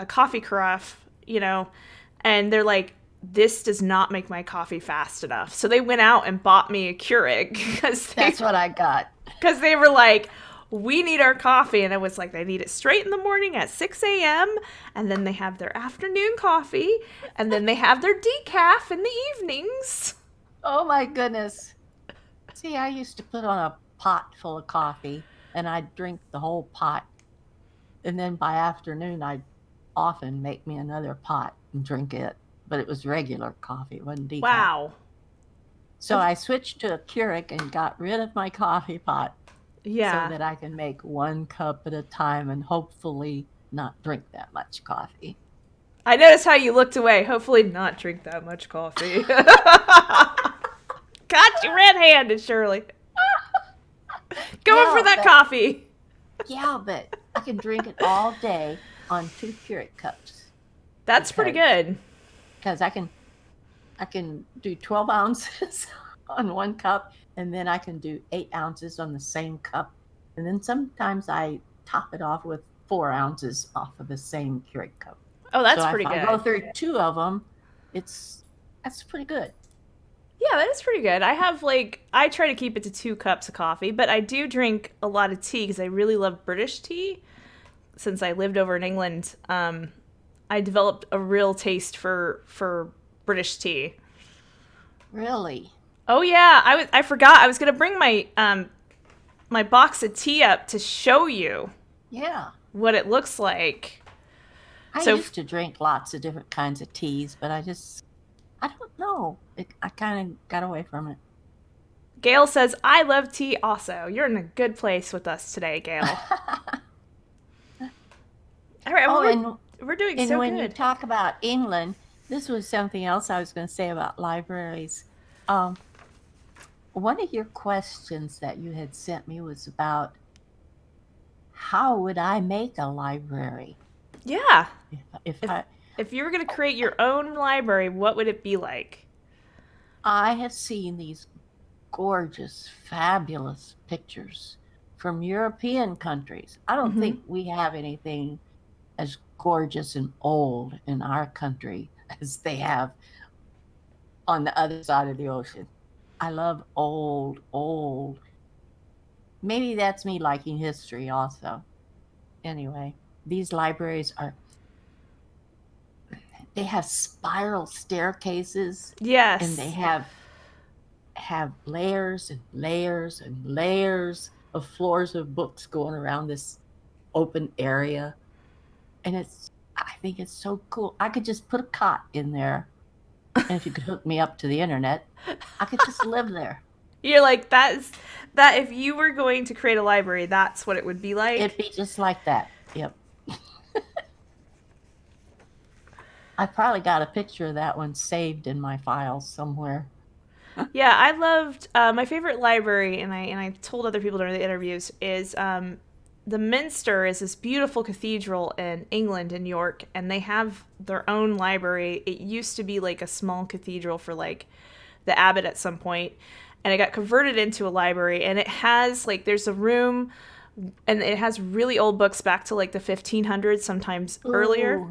coffee carafe, and they're like, "This does not make my coffee fast enough." So they went out and bought me a Keurig That's what I got. because they were like, "We need our coffee," and I was like, "They need it straight in the morning at 6 a.m., and then they have their afternoon coffee, and then they have their decaf in the evenings." Oh my goodness. See, I used to put on a pot full of coffee and I'd drink the whole pot. And then by afternoon, I'd often make me another pot and drink it. But it was regular coffee, it wasn't decaf. Wow. So I switched to a Keurig and got rid of my coffee pot. Yeah. So that I can make 1 cup at a time and hopefully not drink that much coffee. I noticed how you looked away. Hopefully not drink that much coffee. Got you red-handed, Shirley. Going for that coffee. Yeah, but I can drink it all day on 2 Keurig cups. That's pretty good. Because I can do 12 ounces on 1 cup, and then I can do 8 ounces on the same cup. And then sometimes I top it off with 4 ounces off of the same Keurig cup. Oh, that's so pretty good. If I go through 2 of them, that's pretty good. Yeah, that is pretty good. I try to keep it to 2 cups of coffee, but I do drink a lot of tea because I really love British tea. Since I lived over in England, I developed a real taste for British tea. Really? Oh yeah, I forgot. I was gonna bring my my box of tea up to show you. Yeah. What it looks like. I used to drink lots of different kinds of teas, but I don't know. I kind of got away from it. Gail says, "I love tea also." You're in a good place with us today, Gail. All right, well, we're doing so good. And when you talk about England, this was something else I was going to say about libraries. One of your questions that you had sent me was about how would I make a library? Yeah. If you were going to create your own library, what would it be like? I have seen these gorgeous, fabulous pictures from European countries. I don't think we have anything as gorgeous and old in our country as they have on the other side of the ocean. I love old. Maybe that's me liking history also. Anyway, these libraries they have spiral staircases. Yes. And they have layers and layers and layers of floors of books going around this open area. And I think it's so cool. I could just put a cot in there. And if you could hook me up to the internet, I could just live there. You're like, that if you were going to create a library, that's what it would be like? It'd be just like that. Yep. I probably got a picture of that one saved in my files somewhere. Yeah, I loved my favorite library, and I told other people during the interviews, is the Minster is this beautiful cathedral in England, in York, and they have their own library. It used to be like a small cathedral for like the abbot at some point, and it got converted into a library, and it has there's a room, and it has really old books back to like the 1500s, sometimes earlier.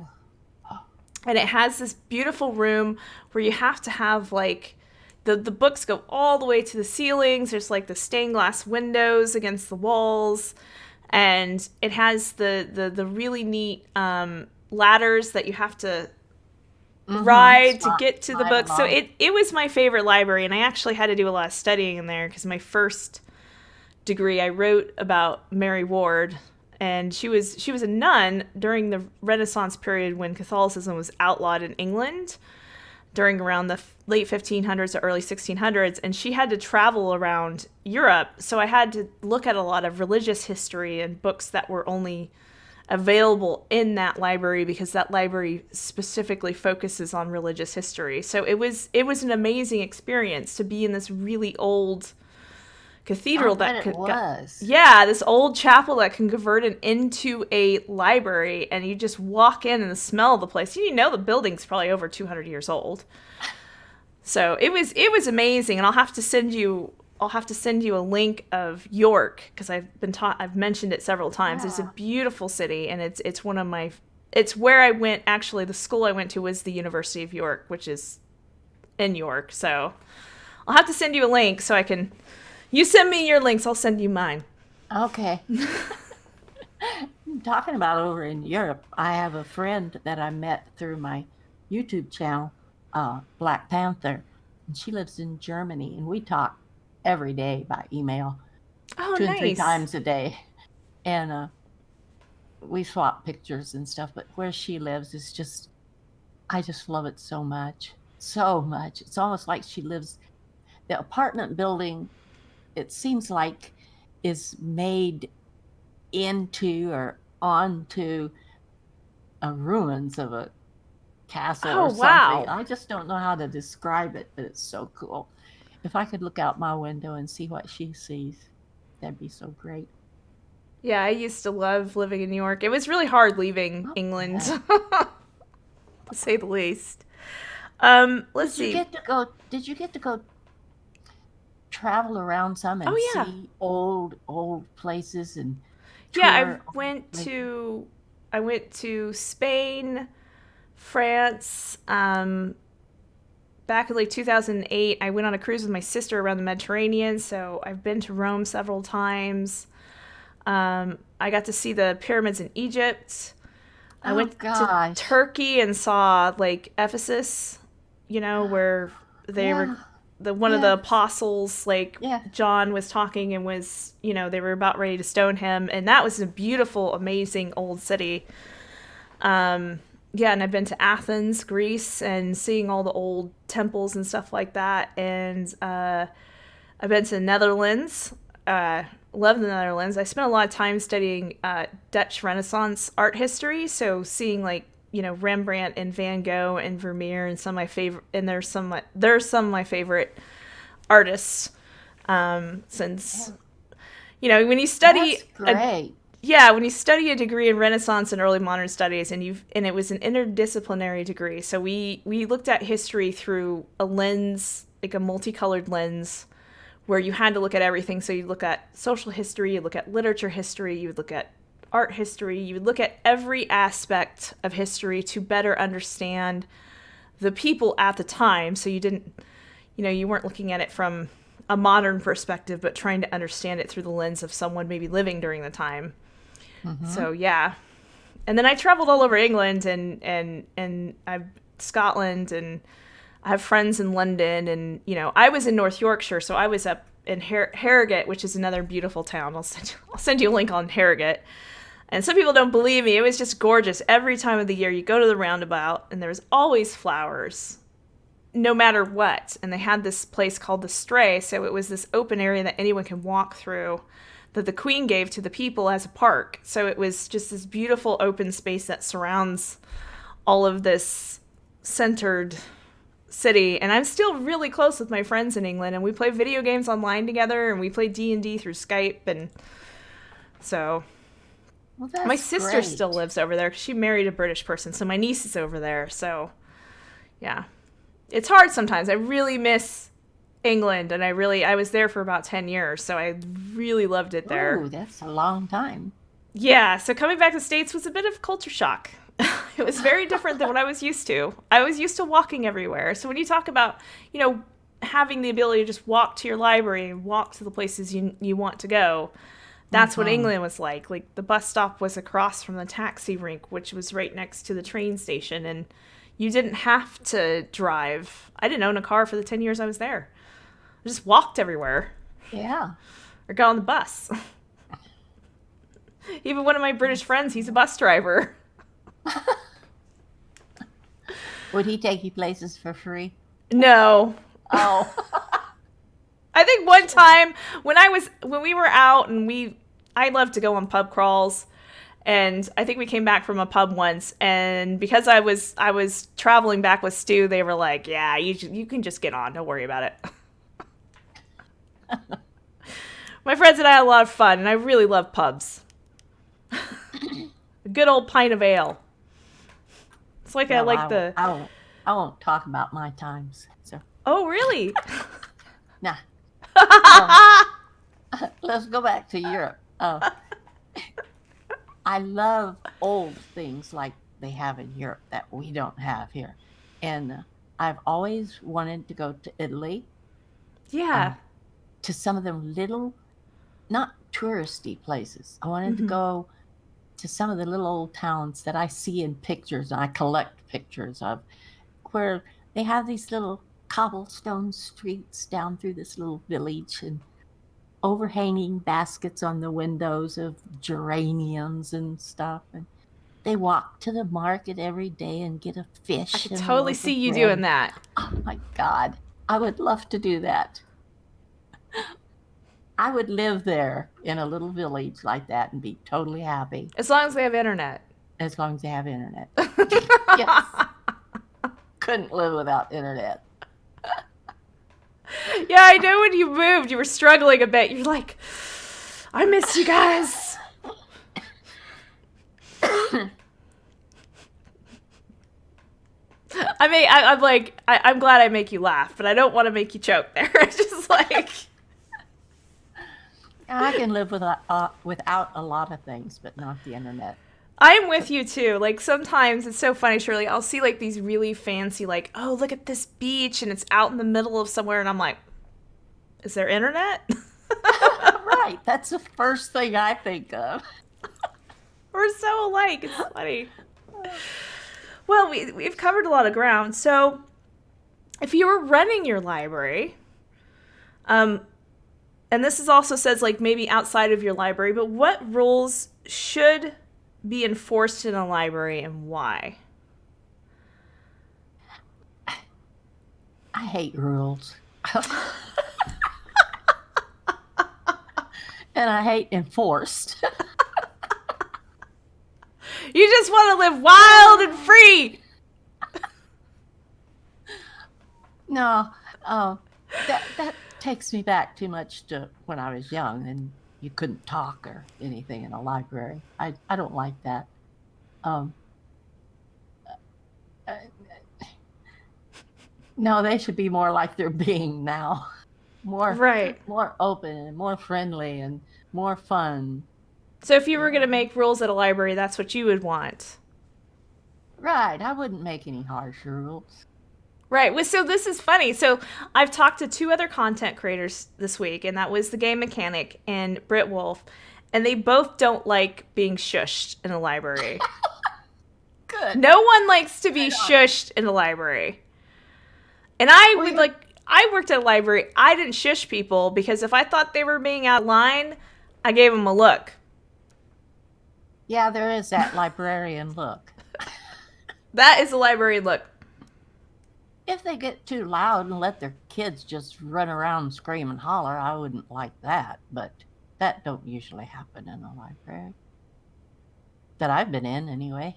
And it has this beautiful room where you have to have the books go all the way to the ceilings. There's the stained glass windows against the walls, and it has the really neat ladders that you have to ride to get to the books. So it was my favorite library, and I actually had to do a lot of studying in there because my first degree I wrote about Mary Ward. And she was a nun during the Renaissance period when Catholicism was outlawed in England during around the late 1500s to early 1600s. And she had to travel around Europe. So I had to look at a lot of religious history and books that were only available in that library because that library specifically focuses on religious history. So it was an amazing experience to be in this really old cathedral bet that it was. yeah, this old chapel that can convert it into a library, and you just walk in and the smell of the place. You know the building's probably over 200 years old. So it was amazing, and I'll have to send you a link of York because I've mentioned it several times. It's a Yeah. beautiful city, and it's one of my it's where I went. Actually, the school I went to was the University of York, which is in York. So I'll have to send you a link so I can. You send me your links, I'll send you mine. Okay. Talking about over in Europe, I have a friend that I met through my YouTube channel, Black Panther, and she lives in Germany, and we talk every day by email, Oh, 2 and 3 nice. times a day, and we swap pictures and stuff. But where she lives is just, I just love it so much, so much. It's almost like she lives. The apartment building, it seems like, is made into or onto a ruins of a castle Oh, or something. wow. I just don't know how to describe it, but it's so cool. If I could look out my window and see what she sees, that'd be so great. Yeah, I used to love living in New York. It was really hard leaving Oh, England, yeah. to say the least. Let's Did you see. get to go? Did you get to go travel around some and Oh, yeah. see old places and Yeah, tour old places? I went to Spain, France, back in like 2008. I went on a cruise with my sister around the Mediterranean, so I've been to Rome several times. I got to see the pyramids in Egypt. I Oh went to gosh, Turkey and saw like Ephesus, where they were yeah, one of the yes, apostles, like yeah. John was talking and was, they were about ready to stone him, and that was a beautiful, amazing old city. Yeah, and I've been to Athens, Greece, and seeing all the old temples and stuff like that. And I've been to the Netherlands. Love the Netherlands. I spent a lot of time studying Dutch Renaissance art history, so seeing like Rembrandt and Van Gogh and Vermeer and some of my favorite. And there's some of my favorite artists. Since Oh, when you study that's a great. yeah, when you study a degree in Renaissance and early modern studies, and it was an interdisciplinary degree, so we looked at history through a lens, like a multicolored lens, where you had to look at everything. So you look at social history, you look at literature history, you would look at art history, you would look at every aspect of history to better understand the people at the time. So you didn't, you weren't looking at it from a modern perspective, but trying to understand it through the lens of someone maybe living during the time. Hmm. So yeah, and then I traveled all over England and I've Scotland, and I have friends in London, and I was in North Yorkshire, so I was up in Harrogate, which is another beautiful town. I'll send you a link on Harrogate. And some people don't believe me. It was just gorgeous. Every time of the year, you go to the roundabout, and there's always flowers, no matter what. And they had this place called the Stray, so it was this open area that anyone can walk through, that the Queen gave to the people as a park. So it was just this beautiful open space that surrounds all of this centered city. And I'm still really close with my friends in England, and we play video games online together, and we play D&D through Skype. And so Well, my that's sister still great. lives over there 'cause she married a British person, so my niece is over there. So yeah, it's hard sometimes. I really miss England, and I was there for about 10 years, so I really loved it there. Ooh, that's a long time. Yeah, so coming back to the States was a bit of culture shock. It was very different than what I was used to. I was used to walking everywhere. So when you talk about, you know, having the ability to just walk to your library and walk to the places you want to go, that's what Hmm. England was like. Like the bus stop was across from the taxi rink, which was right next to the train station, and you didn't have to drive. I didn't own a car for the 10 years I was there. I just walked everywhere Yeah. or got on the bus. Even one of my British friends, he's a bus driver. Would he take you places for free? No. Oh. I think one time when we were out and I love to go on pub crawls, and I think we came back from a pub once, and because I was traveling back with Stu, they were like, "Yeah, you can just get on. Don't worry about it." My friends and I had a lot of fun, and I really love pubs. A good old pint of ale. It's like I Well, like the... I won't talk about my times. So, Oh, really? nah. Um, let's go back to Europe. I love old things like they have in Europe that we don't have here. And I've always wanted to go to Italy, Yeah. uh, to some of them little, not touristy places. I wanted to Mm-hmm. go to some of the little old towns that I see in pictures and I collect pictures of, where they have these little cobblestone streets down through this little village and overhanging baskets on the windows of geraniums and stuff. And they walk to the market every day and get a I fish could and a totally loaf see of you bread. doing that. Oh my God, I would love to do that. I would live there in a little village like that and be totally happy As long as they have internet. as long as they have internet. Yes, couldn't live without internet. Yeah, I know when you moved, you were struggling a bit. You're like, I miss you guys. I'm like, I'm glad I make you laugh, but I don't want to make you choke there. It's just like... I can live without a lot of things, but not the internet. I'm with you too. Like sometimes it's so funny, Shirley. I'll see like these really fancy, like, oh, look at this beach and it's out in the middle of somewhere. And I'm like, is there internet? Right. That's the first thing I think of. We're so alike. It's funny. Well, we've covered a lot of ground. So if you were running your library, and this is also says like maybe outside of your library, but what rules should be enforced in a library and why? I hate rules. And I hate enforced. You just want to live wild and free. No, that takes me back too much to when I was young and you couldn't talk or anything in a library. I don't like that. Um, uh, no, they should be more like they're being now. Right. More open and more friendly and more fun. So if you were going to make rules at a library, that's what you would want. Right. I wouldn't make any harsh rules. Right. Well, so this is funny. So I've talked to two other content creators this week, and that was the Game Mechanic and Britt Wolf, and they both don't like being shushed in a library. Good. No one likes to be shushed in a library. And I worked at a library. I didn't shush people because if I thought they were being out of line, I gave them a look. Yeah, there is that librarian look. That is a librarian look. If they get too loud and let their kids just run around and scream and holler, I wouldn't like that. But that don't usually happen in a library. That I've been in, anyway.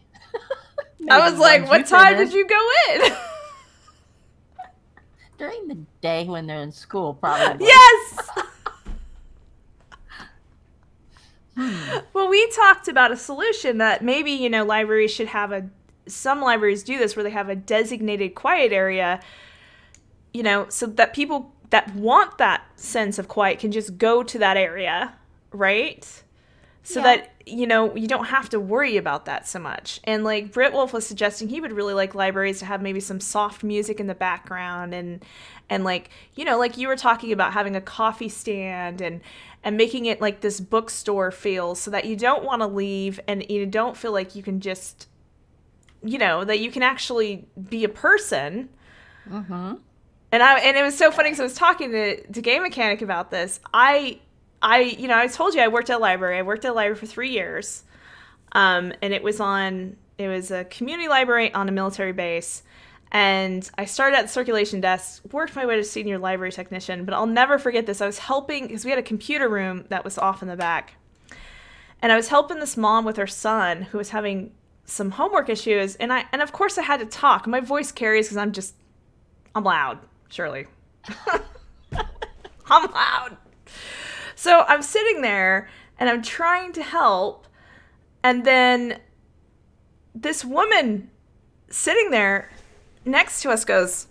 I was like, what time did you go in? During the day when they're in school, probably. Yes! Well, we talked about a solution that maybe, libraries should have some libraries do this where they have a designated quiet area, so that people that want that sense of quiet can just go to that area, right? So that, you don't have to worry about that so much. And like Britt Wolf was suggesting, he would really like libraries to have maybe some soft music in the background and like, like you were talking about having a coffee stand and making it like this bookstore feel so that you don't want to leave and you don't feel like you can just, that you can actually be a person. Mm-hmm. And it was so funny because I was talking to Game Mechanic about this. I told you I worked at a library. I worked at a library for 3 years. And it was a community library on a military base. And I started at the circulation desk, worked my way to senior library technician, but I'll never forget this. I was helping, because we had a computer room that was off in the back. And I was helping this mom with her son who was having some homework issues. And of course I had to talk. My voice carries because I'm loud, Shirley. I'm loud. So I'm sitting there and I'm trying to help, and then this woman sitting there next to us goes,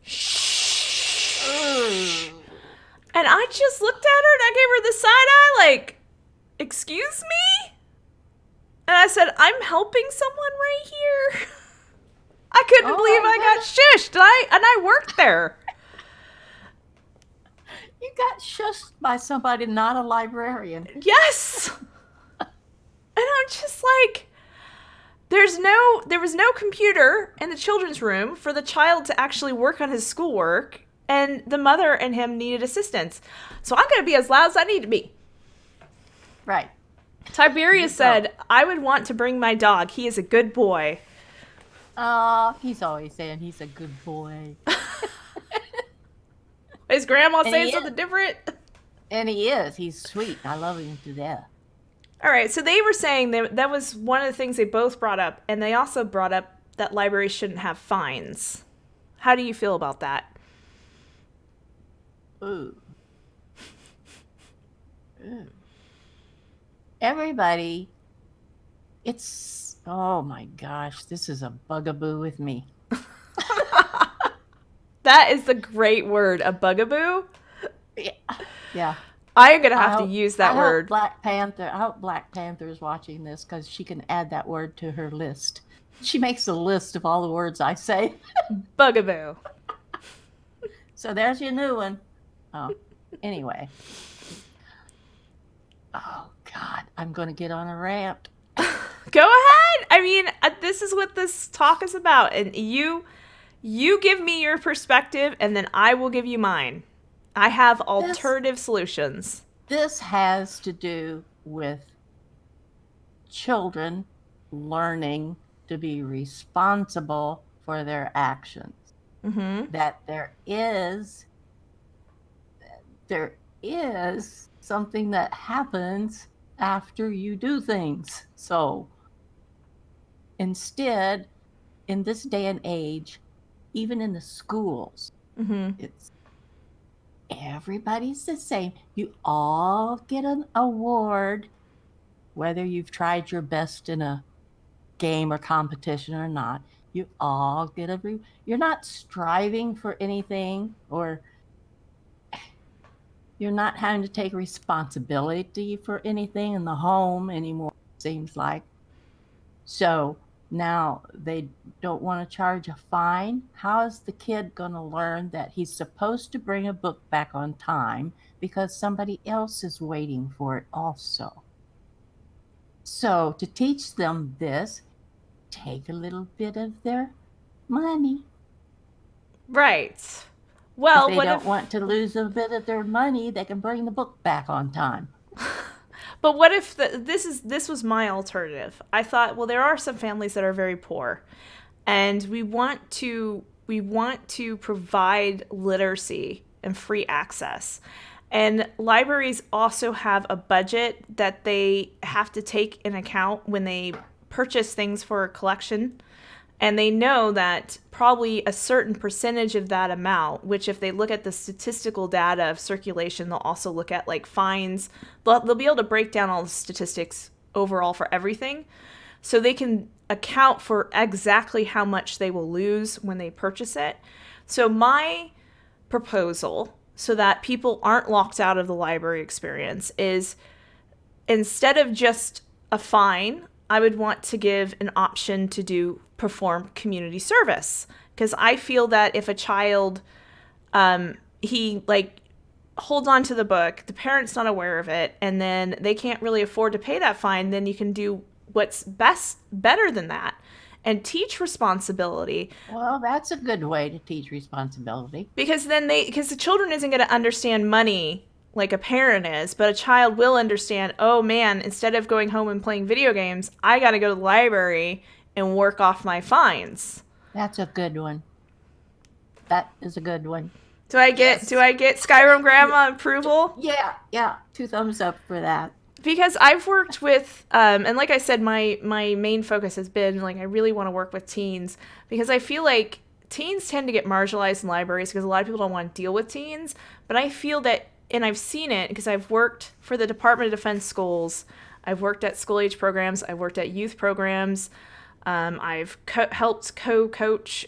shh. And I just looked at her and I gave her the side eye like, excuse me? And I said, I'm helping someone right here. I couldn't believe I got shushed, and I worked there. You got shushed by somebody not a librarian. Yes. And I'm just like, there was no computer in the children's room for the child to actually work on his schoolwork, and the mother and him needed assistance. So I'm going to be as loud as I need to be. Right. Tiberius said, I would want to bring my dog. He is a good boy. Oh, he's always saying he's a good boy. His grandma saying something different? And he is. He's sweet. I love him to death. All right, so they were saying that was one of the things they both brought up, and they also brought up that libraries shouldn't have fines. How do you feel about that? Ooh. Everybody, oh my gosh, this is a bugaboo with me. That is the great word, a bugaboo. Yeah. I am going to have to use that word. I hope Black Panther is watching this because she can add that word to her list. She makes a list of all the words I say. Bugaboo. So there's your new one. Oh, anyway. Oh, God, I'm going to get on a rant. Go ahead. I mean, this is what this talk is about. And you give me your perspective, and then I will give you mine. I have alternative solutions. This has to do with children learning to be responsible for their actions. Mm-hmm. That there is something that happens after you do things. So instead, in this day and age, even in the schools, it's everybody's the same. You all get an award, whether you've tried your best in a game or competition or not. You all get you're not striving for anything, or you're not having to take responsibility for anything in the home anymore, it seems like. So now they don't want to charge a fine. How is the kid going to learn that he's supposed to bring a book back on time because somebody else is waiting for it also? So to teach them this, take a little bit of their money. Right. Well, if they don't want to lose a bit of their money, they can bring the book back on time. But what if this was my alternative? I thought, well, there are some families that are very poor, and we want to provide literacy and free access. And libraries also have a budget that they have to take in account when they purchase things for a collection. And they know that probably a certain percentage of that amount, which if they look at the statistical data of circulation, they'll also look at like fines. They'll be able to break down all the statistics overall for everything. So they can account for exactly how much they will lose when they purchase it. So my proposal, so that people aren't locked out of the library experience, is instead of just a fine, I would want to give an option to perform community service. Because I feel that if a child, he holds on to the book, the parent's not aware of it, and then they can't really afford to pay that fine, then you can do what's better than that and teach responsibility. Well, that's a good way to teach responsibility. Because the children isn't going to understand money like a parent is, but a child will understand, oh man, instead of going home and playing video games, I got to go to the library and work off my fines. That's a good one. That is a good one. Do I get Skyrim Grandma approval? Yeah. 2 thumbs up for that. Because I've worked with, and like I said, my main focus has been, I really want to work with teens, because I feel like teens tend to get marginalized in libraries because a lot of people don't want to deal with teens. But I feel that, and I've seen it because I've worked for the Department of Defense schools. I've worked at school age programs. I've worked at youth programs. I've helped co-coach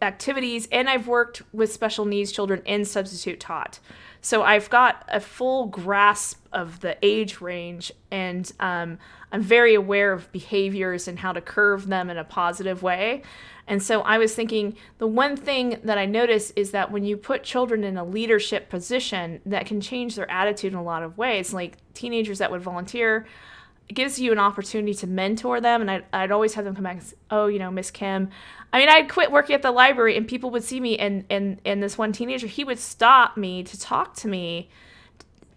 activities, and I've worked with special needs children in substitute taught. So I've got a full grasp of the age range, and I'm very aware of behaviors and how to curve them in a positive way. And so I was thinking the one thing that I notice is that when you put children in a leadership position, that can change their attitude in a lot of ways. Like teenagers that would volunteer, it gives you an opportunity to mentor them. And I'd always have them come back and say, oh, Miss Kim. I mean, I'd quit working at the library and people would see me, and this one teenager, he would stop me to talk to me,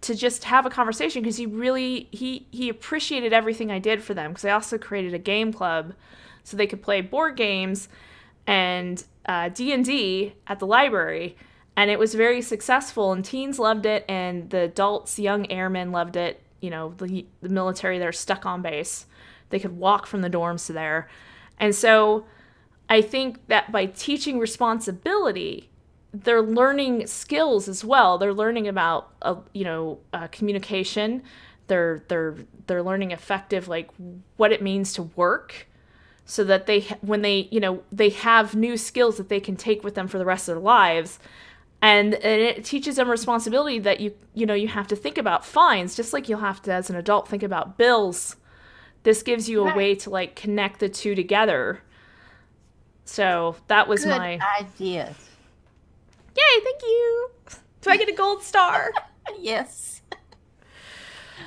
to just have a conversation, because he appreciated everything I did for them, because I also created a game club so they could play board games and D&D at the library. And it was very successful, and teens loved it, and the adults, young airmen loved it. The military that are stuck on base, they could walk from the dorms to there. And so I think that by teaching responsibility, they're learning skills as well. They're learning about communication. They're learning effective, like what it means to work, so that when they have new skills that they can take with them for the rest of their lives. And it teaches them responsibility, that you have to think about fines, just like you'll have to, as an adult, think about bills. This gives you a way to like connect the two together. So that was Good my ideas. Yay, thank you. Do I get a gold star? Yes.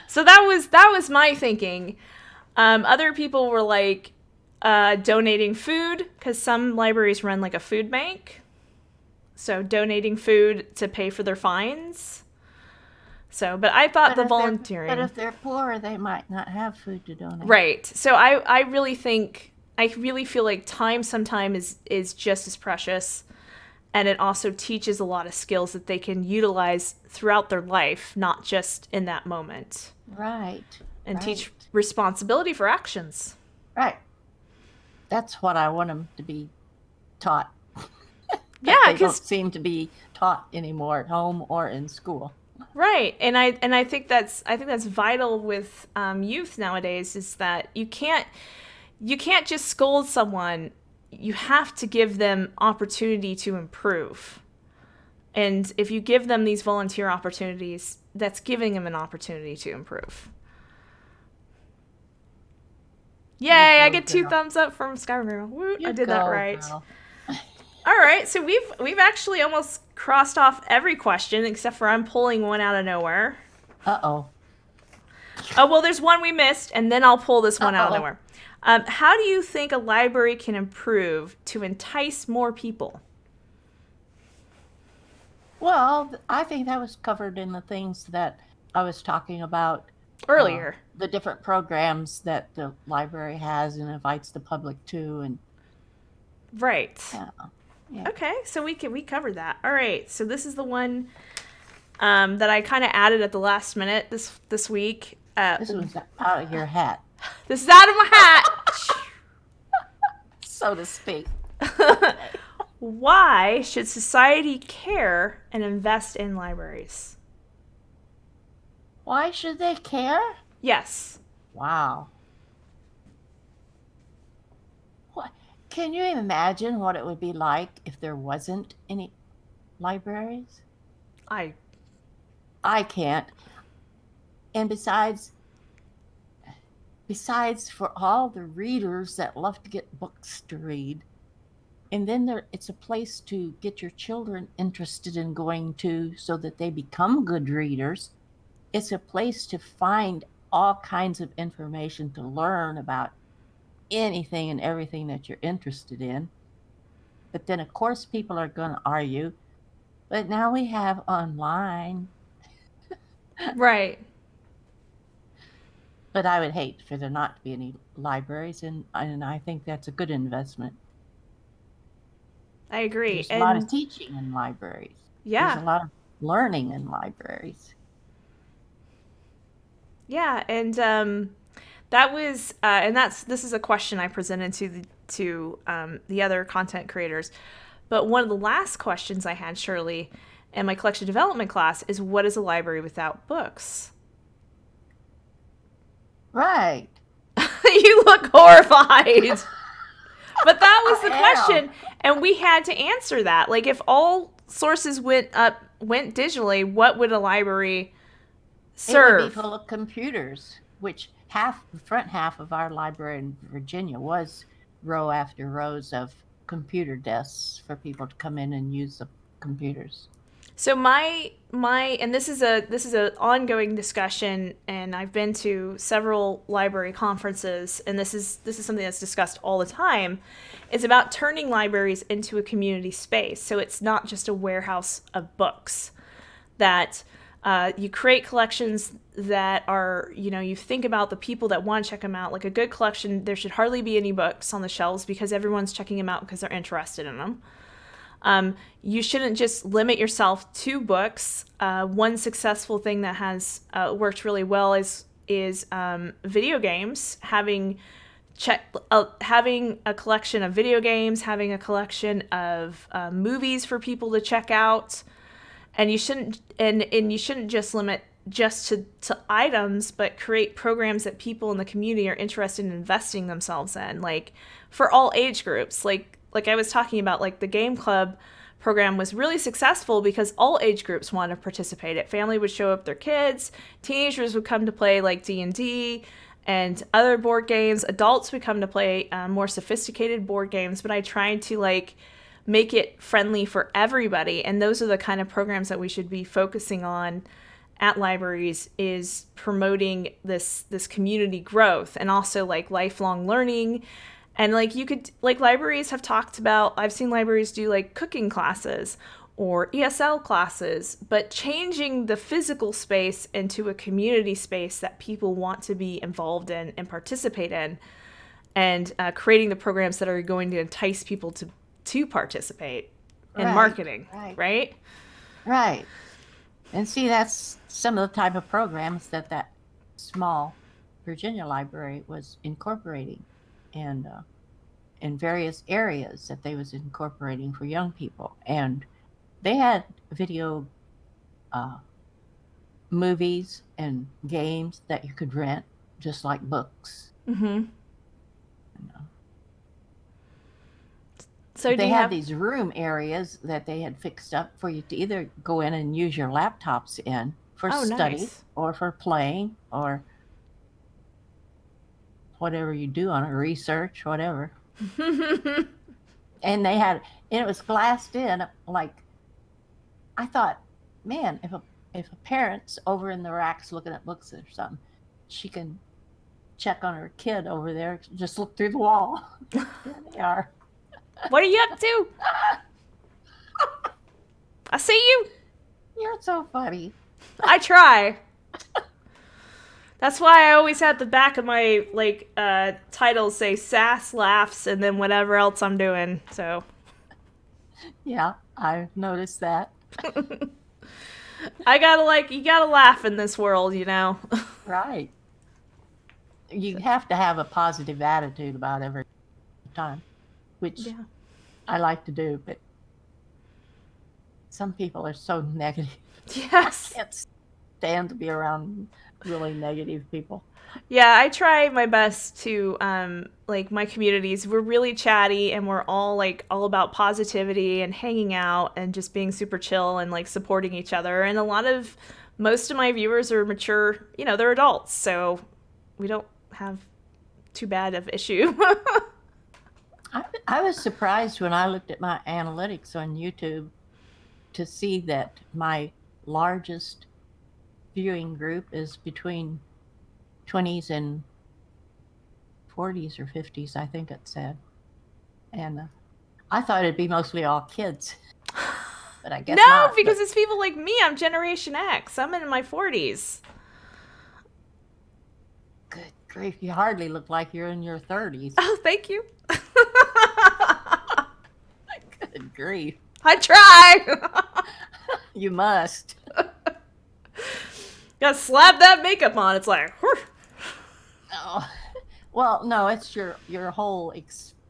So that was my thinking. Other people were like donating food, because some libraries run like a food bank. So donating food to pay for their fines. So, but I thought the volunteering. But if they're poor, they might not have food to donate. Right. So I really feel like time sometimes is just as precious, and it also teaches a lot of skills that they can utilize throughout their life, not just in that moment. Right. And teach responsibility for actions. Right. That's what I want them to be taught. Yeah, they don't seem to be taught anymore at home or in school. Right, and I think that's vital with youth nowadays, is that you can't just scold someone. You have to give them opportunity to improve. And if you give them these volunteer opportunities, that's giving them an opportunity to improve. Yay, I get 2 thumbs up from Skyrim. Woot, I did that right. Girl. All right, so we've actually almost crossed off every question, except for I'm pulling one out of nowhere. Uh-oh. Oh, well, there's one we missed, and then I'll pull this one out of nowhere. How do you think a library can improve to entice more people? Well, I think that was covered in the things that I was talking about earlier. The different programs that the library has and invites the public to, and right. Yeah. Okay, so we covered that. All right, so this is the one that I kind of added at the last minute this week. This one's out of your hat. This is out of my hat, so to speak. Why should society care and invest in libraries? Why should they care? Yes. Wow. Can you imagine what it would be like if there wasn't any libraries? I can't. And besides for all the readers that love to get books to read, and then it's a place to get your children interested in going to so that they become good readers. It's a place to find all kinds of information, to learn about anything and everything that you're interested in. But then, of course, people are going to argue, but now we have online. Right. But I would hate for there not to be any libraries, and I think that's a good investment. I agree. There's a lot of teaching in libraries. Yeah. There's a lot of learning in libraries. Yeah, and that was, this is a question I presented to the other content creators. But one of the last questions I had, Shirley, in my collection development class is, what is a library without books? Right. You look horrified. But that was the I am. question, and we had to answer that. Like, if all sources went digitally, what would a library It would be serve? full of computers, which the front half of our library in Virginia was row after rows of computer desks for people to come in and use the computers. So my and this is a ongoing discussion, and I've been to several library conferences, and this is something that's discussed all the time. Is about turning libraries into a community space. So it's not just a warehouse of books. That you create collections that are, you think about the people that want to check them out. Like a good collection, there should hardly be any books on the shelves because everyone's checking them out because they're interested in them. You shouldn't just limit yourself to books. One successful thing that has worked really well is video games. Having a collection of video games, having a collection of movies for people to check out, and you shouldn't just limit just to items, but create programs that people in the community are interested in investing themselves in, like for all age groups. Like I was talking about, like the game club program was really successful because all age groups wanted to participate. It family would show up their kids, teenagers would come to play like D&D and other board games, adults would come to play more sophisticated board games. But I tried to like make it friendly for everybody, and those are the kind of programs that we should be focusing on at libraries, is promoting this community growth and also like lifelong learning. And like libraries have talked about, I've seen libraries do like cooking classes or ESL classes, but changing the physical space into a community space that people want to be involved in and participate in, and creating the programs that are going to entice people to participate in Right, marketing, right, right? right. And see, that's some of the type of programs that small Virginia library was incorporating, and in various areas that they was incorporating for young people. And they had video uh, movies and games that you could rent, just like books. Mm-hmm. You know. So do They you had have? these room areas that they had fixed up for you to either go in and use your laptops in for Oh, study nice. or for playing or whatever you do on a research, whatever. And it was glassed in. Like, I thought, man, if a parent's over in the racks looking at books or something, she can check on her kid over there. Just look through the wall. There they are. What are you up to? I see you. You're so funny. I try. That's why I always have the back of my titles say "Sass laughs" and then whatever else I'm doing. So Yeah, I've noticed that. you gotta laugh in this world, you know. Right. You have to have a positive attitude about every time, which Yeah. I like to do, but some people are so negative. I Yes. can't stand to be around really negative people. Yeah, I try my best to like my communities. We're really chatty and we're all about positivity and hanging out and just being super chill and like supporting each other. And most of my viewers are mature, they're adults, so we don't have too bad of issue. I was surprised when I looked at my analytics on YouTube to see that my largest viewing group is between 20s and 40s or 50s, I think it said. And I thought it'd be mostly all kids, but I guess No, not. because But it's people like me. I'm Generation X. I'm in my 40s. good grief, you hardly look like you're in your 30s. Oh, thank you. Good grief. I try. You must. Gotta slap that makeup on. It's like, whew. Oh. Well, no, it's your whole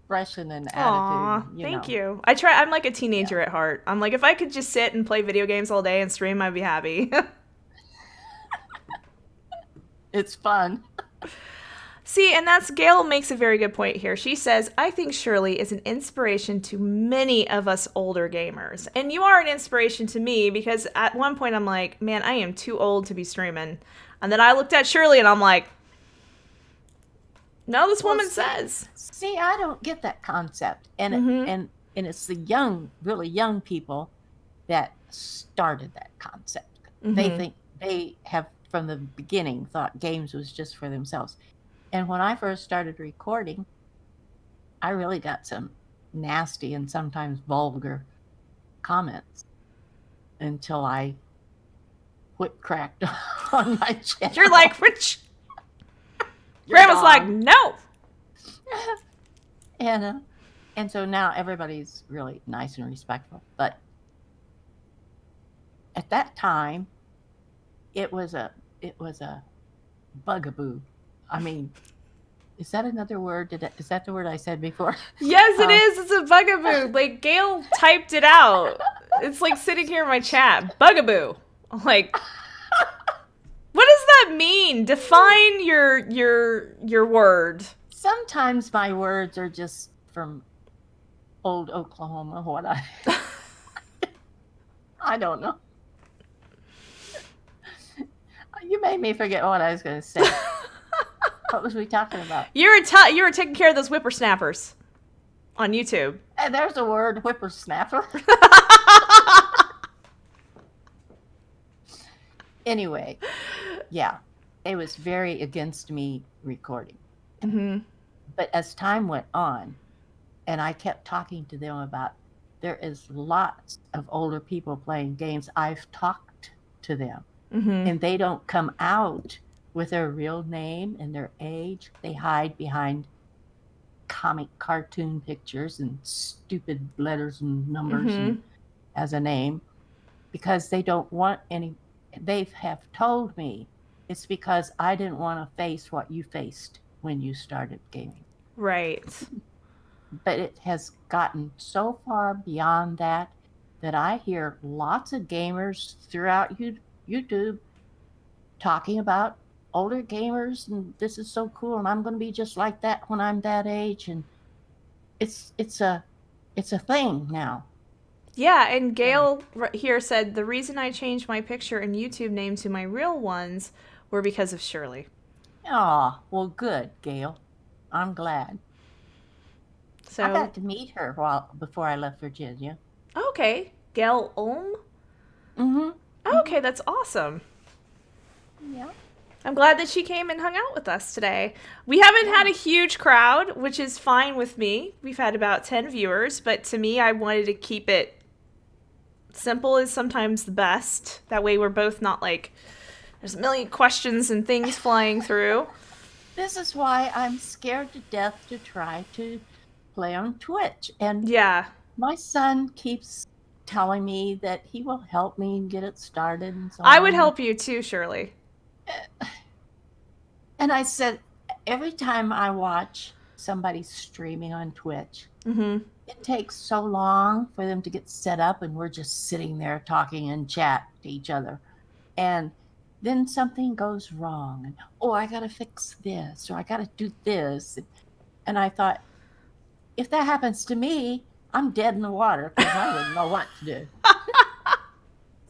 expression and Aw, attitude, thank you. I'm like a teenager Yeah. at heart. I'm like, if I could just sit and play video games all day and stream, I'd be happy. It's fun. See, and Gail makes a very good point here. She says, I think Shirley is an inspiration to many of us older gamers. And you are an inspiration to me because at one point I'm like, man, I am too old to be streaming. And then I looked at Shirley and I'm like, no, this woman says. See, I don't get that concept. And it's the young, really young people that started that concept. They think they have from the beginning thought games was just for themselves. And when I first started recording, I really got some nasty and sometimes vulgar comments until I whip cracked on my channel. You're like, Rich. Grandma's like, no. And so now everybody's really nice and respectful. But at that time, it was a bugaboo. I mean, is that another word? Is that the word I said before? Yes, it is. It's a bugaboo. Like, Gail typed it out. It's like sitting here in my chat. Bugaboo. Like, what does that mean? Define your word. Sometimes my words are just from old Oklahoma. What I don't know. You made me forget what I was going to say. What was we talking about? You were taking care of those whippersnappers on YouTube. And there's a word, whippersnapper. Anyway, yeah, it was very against me recording. But as time went on, and I kept talking to them about there is lots of older people playing games. I've talked to them, and they don't come out with their real name and their age. They hide behind comic cartoon pictures and stupid letters and numbers and, as a name because they don't want any. They have told me it's because I didn't want to face what you faced when you started gaming. Right. But it has gotten so far beyond that I hear lots of gamers throughout YouTube talking about older gamers and this is so cool and I'm going to be just like that when I'm that age, and it's a thing now. Yeah, and Gail here said the reason I changed my picture and YouTube name to my real ones were because of Shirley. Oh, well, good, Gail. I'm glad. So I got to meet her before I left Virginia. Okay, Gail Ulm. Okay, that's awesome. Yeah. I'm glad that she came and hung out with us today. We haven't had a huge crowd, which is fine with me. We've had about 10 viewers, but to me, I wanted to keep it simple is sometimes the best. That way we're both not like, there's a million questions and things flying through. This is why I'm scared to death to try to play on Twitch. And my son keeps telling me that he will help me get it started and so on. I would help you too, Shirley. And I said, every time I watch somebody streaming on Twitch, it takes so long for them to get set up and we're just sitting there talking and chat to each other. And then something goes wrong. And, I got to fix this or I got to do this. And I thought, if that happens to me, I'm dead in the water because I wouldn't know what to do.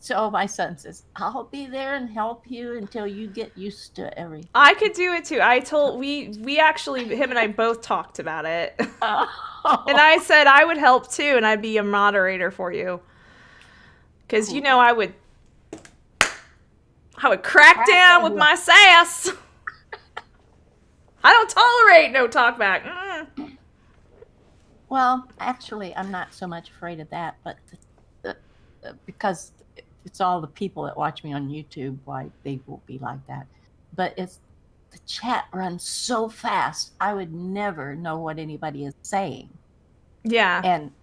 So my son says, I'll be there and help you until you get used to everything. I could do it too. We actually, him and I both talked about it. And I said I would help too and I'd be a moderator for you. Because, I would crack down with my sass. I don't tolerate no talkback. Well, actually, I'm not so much afraid of that, but because it's all the people that watch me on YouTube, why they won't be like that. But it's the chat runs so fast, I would never know what anybody is saying. Yeah. And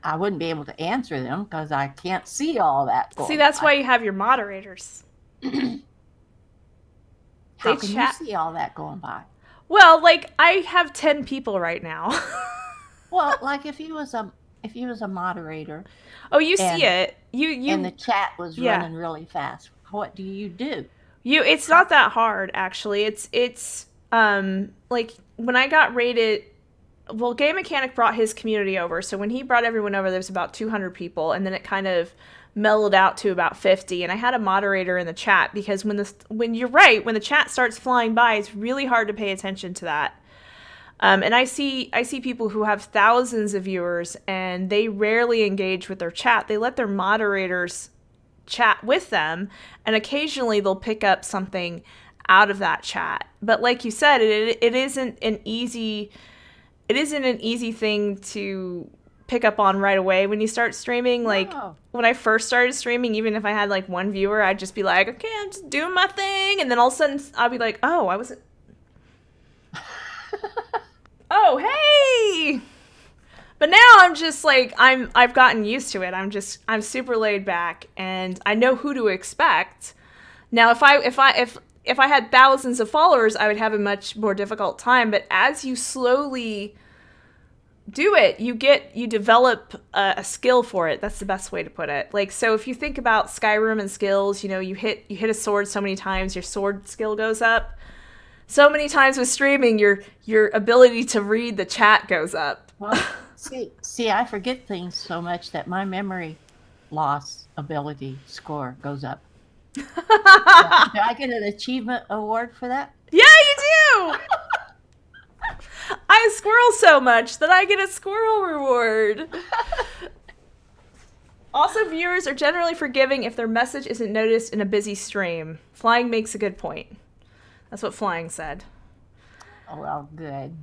I wouldn't be able to answer them because I can't see all that. See, that's why you have your moderators. How can you see all that going by? Well, like, I have 10 people right now. Well, like if you was a moderator Oh, you see and it. the chat was Yeah. running really fast, what do you do? It's How? not that hard actually. Like when I got rated, well, Game Mechanic brought his community over. So when he brought everyone over, there was about 200 people, and then it kind of mellowed out to about 50. And I had a moderator in the chat because when you're right, when the chat starts flying by, it's really hard to pay attention to that. And I see people who have thousands of viewers, and they rarely engage with their chat. They let their moderators chat with them, and occasionally they'll pick up something out of that chat. But like you said, it isn't an easy thing to pick up on right away when you start streaming. Like No. when I first started streaming, even if I had like one viewer, I'd just be like, okay, I'm just doing my thing, and then all of a sudden I'll be like, oh, I wasn't. Oh, hey. But now I'm just like I've gotten used to it. I'm super laid back, and I know who to expect. Now if I had thousands of followers, I would have a much more difficult time, but as you slowly do it, you develop a skill for it. That's the best way to put it. Like, so if you think about Skyrim and skills, you hit a sword so many times, your sword skill goes up. So many times with streaming, your ability to read the chat goes up. Well, see, I forget things so much that my memory loss ability score goes up. Do I get an achievement award for that? Yeah, you do. I squirrel so much that I get a squirrel reward. Also, viewers are generally forgiving if their message isn't noticed in a busy stream. Flying makes a good point. That's what Flying said. Oh, well, good.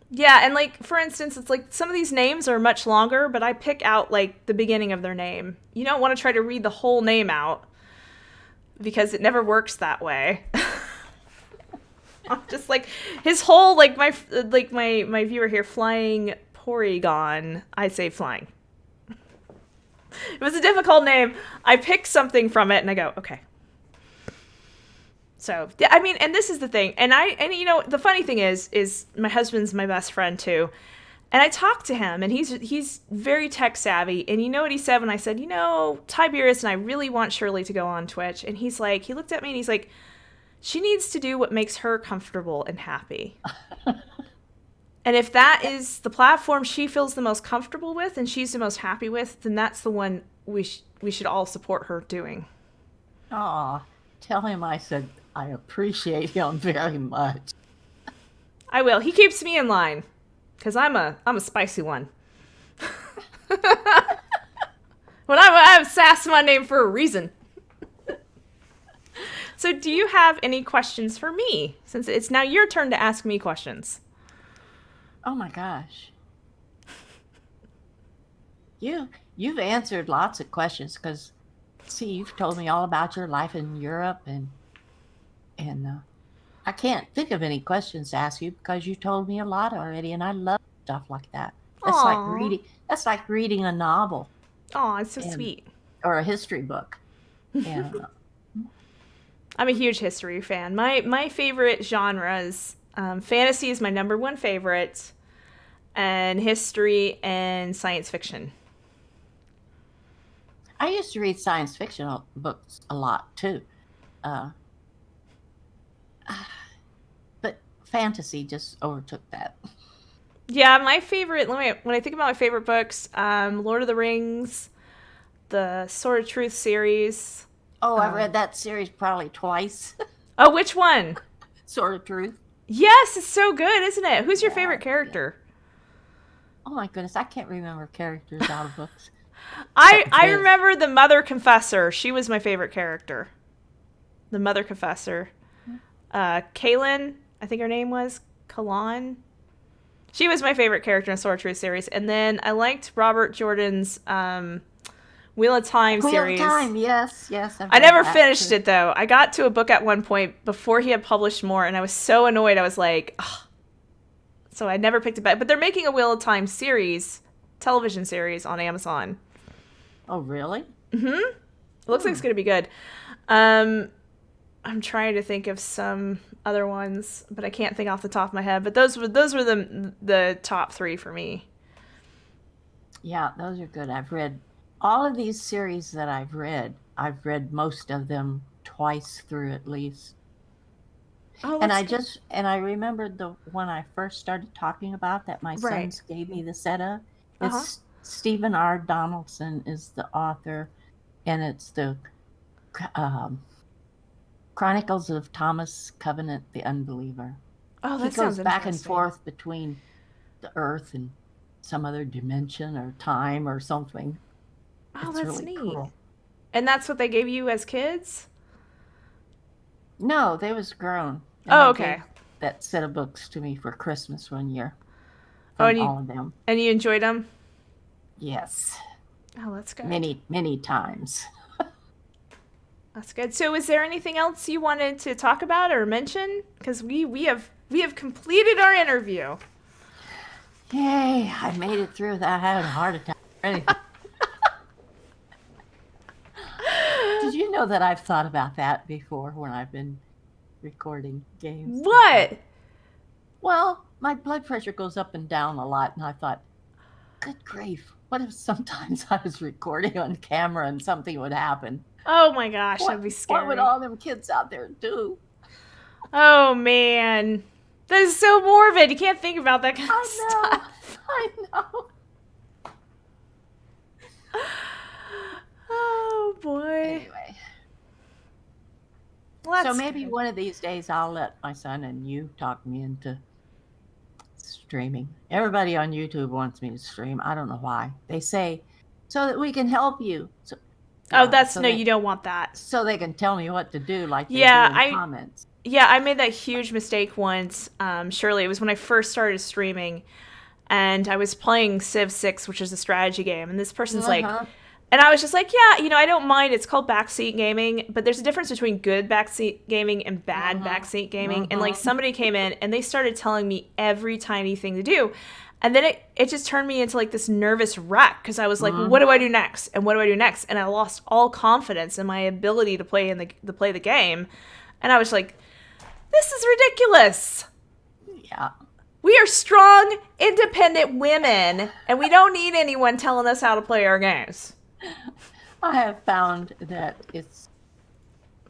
Yeah, and like for instance, it's like some of these names are much longer, but I pick out like the beginning of their name. You don't want to try to read the whole name out because it never works that way. I'm just like his whole my viewer here, Flying Porygon. I say Flying. It was a difficult name. I pick something from it and I go, okay. So yeah, I mean, and this is the thing, and the funny thing is my husband's my best friend too, and I talked to him, and he's very tech savvy, and you know what he said when I said, Tiberius and I really want Shirley to go on Twitch, and he looked at me and he's like, she needs to do what makes her comfortable and happy. And if that is the platform she feels the most comfortable with and she's the most happy with, then that's the one we should all support her doing. Aw, tell him I said I appreciate him very much. I will. He keeps me in line because I'm a spicy one. When I have Sass in my name for a reason. So do you have any questions for me? Since it's now your turn to ask me questions. Oh my gosh. You've answered lots of questions because, see, you've told me all about your life in Europe, and I can't think of any questions to ask you because you told me a lot already, and I love stuff like that. That's like Aw. reading. That's like reading a novel Aw, it's so and sweet. or a history book. And I'm a huge history fan. My favorite genres, fantasy is my number one favorite, and history and science fiction. I used to read science fiction books a lot too. Uh, but fantasy just overtook that. Yeah, my favorite. When I think about my favorite books, Lord of the Rings, the Sword of Truth series. Oh, I read that series probably twice. Oh, which one? Sword of Truth. Yes, it's so good, isn't it? Who's your Yeah, favorite yeah. character? Oh my goodness, I can't remember characters out of books I except I Drizzt. remember the Mother Confessor. She was my favorite character. The Mother Confessor. Kaylin, I think her name was Kalan. She was my favorite character in Sword of Truth series, and then I liked Robert Jordan's Wheel of Time Wheel of series. Time, yes, yes. I've I read never that finished too. it though. I got to a book at one point before he had published more, and I was so annoyed. I was like, ugh. So I never picked it back. But they're making a Wheel of Time series, television series on Amazon. Oh, really? It looks like it's going to be good. I'm trying to think of some other ones, but I can't think off the top of my head. But those were the top three for me. Yeah, those are good. I've read all of these series that I've read. I've read most of them twice through at least. Oh, And that's I good. just and I remembered the when I first started talking about that my Right. sons gave me the setup. Uh-huh. It's Stephen R. Donaldson is the author, and it's the um, Chronicles of Thomas Covenant the Unbeliever. Oh, He that goes sounds back and interesting. forth between the earth and some other dimension or time or something. Oh, It's that's really neat. cool. And that's what they gave you as kids? No, they was grown, and Oh, they okay. gave that set of books to me for Christmas one year Oh, from all of them. and you enjoyed them? Yes, Oh, that's good. many, many times. That's good. So, is there anything else you wanted to talk about or mention? Because we have completed our interview. Yay, I made it through that. I had a heart attack or anything. Did you know that I've thought about that before when I've been recording games? I thought, What? well, my blood pressure goes up and down a lot, and I thought, good grief, what if sometimes I was recording on camera and something would happen? Oh my gosh, What that'd be what would scary. all them kids out there do? Oh man, that is so morbid. You can't think about that kind of I know, stuff. I know. Oh boy. Anyway, Well, so that's maybe good. one of these days I'll let my son and you talk me into streaming. Everybody on YouTube wants me to stream. I don't know why. They say so that we can help you. So, Oh, yeah, that's no, you don't want that. so they can tell me what to do like they do Yeah, in I comments. yeah, I made that huge mistake once. Surely it was when I first started streaming, and I was playing Civ 6, which is a strategy game, and this person's like, Uh-huh. and I was just like, yeah, I don't mind. It's called backseat gaming, but there's a difference between good backseat gaming and bad Uh-huh. backseat gaming. And like Uh-huh. somebody came in and they started telling me every tiny thing to do. And then it just turned me into like this nervous wreck because I was like, well, what do I do Uh-huh. next? And what do I do next? And I lost all confidence in my ability to play play the game. And I was like, this is ridiculous. Yeah. We are strong, independent women, and we don't need anyone telling us how to play our games. I have found that it's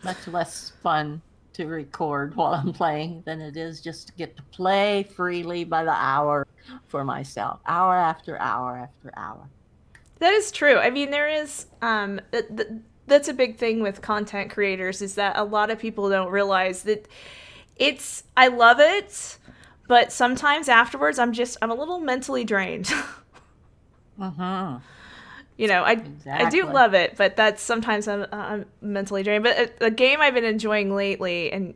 much less fun to record while I'm playing than it is just to get to play freely by the hour for myself, hour after hour after hour. That is true. I mean, there is that's a big thing with content creators is that a lot of people don't realize that I love it, but sometimes afterwards I'm a little mentally drained. Mm-hmm. I do Exactly. love it, but that's sometimes I'm mentally drained. But a game I've been enjoying lately, and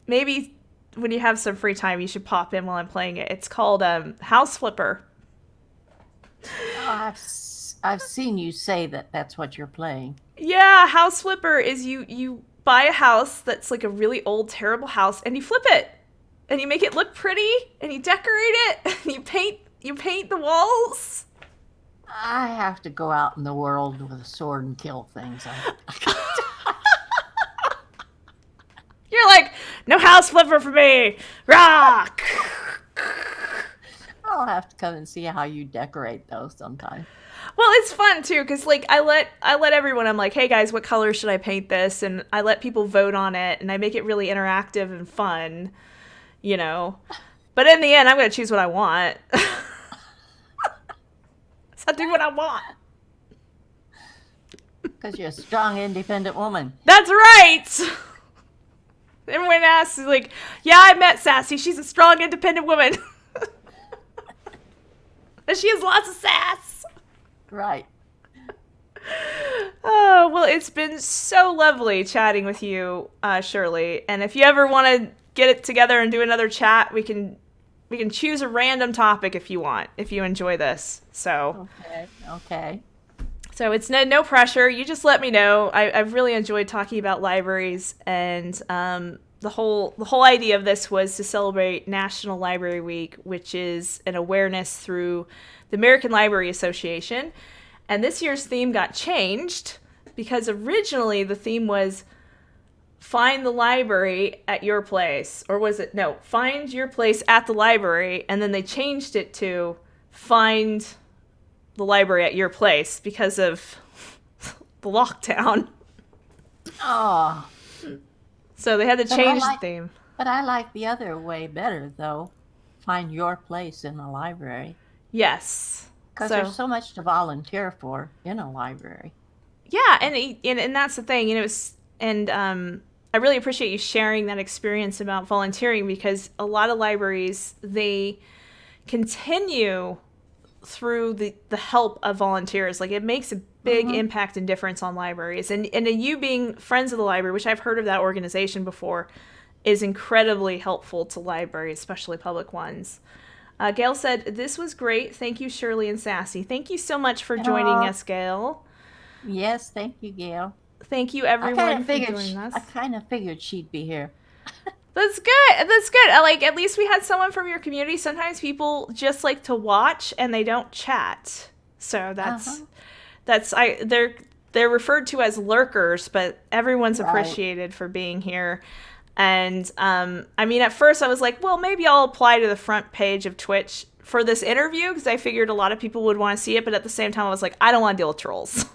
maybe when you have some free time, you should pop in while I'm playing it. It's called House Flipper. Oh, I've seen you say that that's what you're playing. Yeah, House Flipper is you buy a house that's like a really old, terrible house, and you flip it, and you make it look pretty, and you decorate it, and you paint the walls. I have to go out in the world with a sword and kill things. You're like, no House Flipper for me, rock. I'll have to come and see how you decorate those sometime. Well, it's fun too because like I let everyone. I'm like, hey guys, what color should I paint this? And I let people vote on it, and I make it really interactive and fun, you know. But in the end, I'm gonna choose what I want. So I do what I want. Because you're a strong, independent woman. That's right. Everyone asks like, yeah, I met Sassy. She's a strong, independent woman, and she has lots of sass. Right. Oh, well, it's been so lovely chatting with you, Shirley. And if you ever want to get it together and do another chat, we can choose a random topic if you want, if you enjoy this. Okay. Okay. So it's no pressure. You just let me know. I've really enjoyed talking about libraries, and the whole idea of this was to celebrate National Library Week, which is an awareness through the American Library Association. And this year's theme got changed because originally the theme was find the library at your place. Or was it, no, find your place at the library. And then they changed it to find the library at your place because of the lockdown. Oh, So they had to but I change the like theme. but I like the other way better though. Find your place in the library Yes. because there's So so much to volunteer for in a library. yeah, So, and that's the thing, and I really appreciate you sharing that experience about volunteering because a lot of libraries they continue through the help of volunteers. Like it makes a big hmm impact and difference on libraries, and you being friends of the library, which I've heard of that organization before, is incredibly helpful to libraries, especially public ones. Gail said, "This was great. Thank you, Shirley and Sassy. Thank you so much for joining oh, us, Gail. yes, thank you, Gail. Thank you, everyone, for joining I us." kind of figured she'd be here. That's good. That's good. Like at least we had someone from your community. Sometimes people just like to watch and they don't chat. So Uh-huh. they're referred to as lurkers, but everyone's Right. appreciated for being here. And I mean, at first I was like, well, maybe I'll apply to the front page of Twitch for this interview because I figured a lot of people would want to see it. But at the same time, I was like, I don't want to deal with trolls.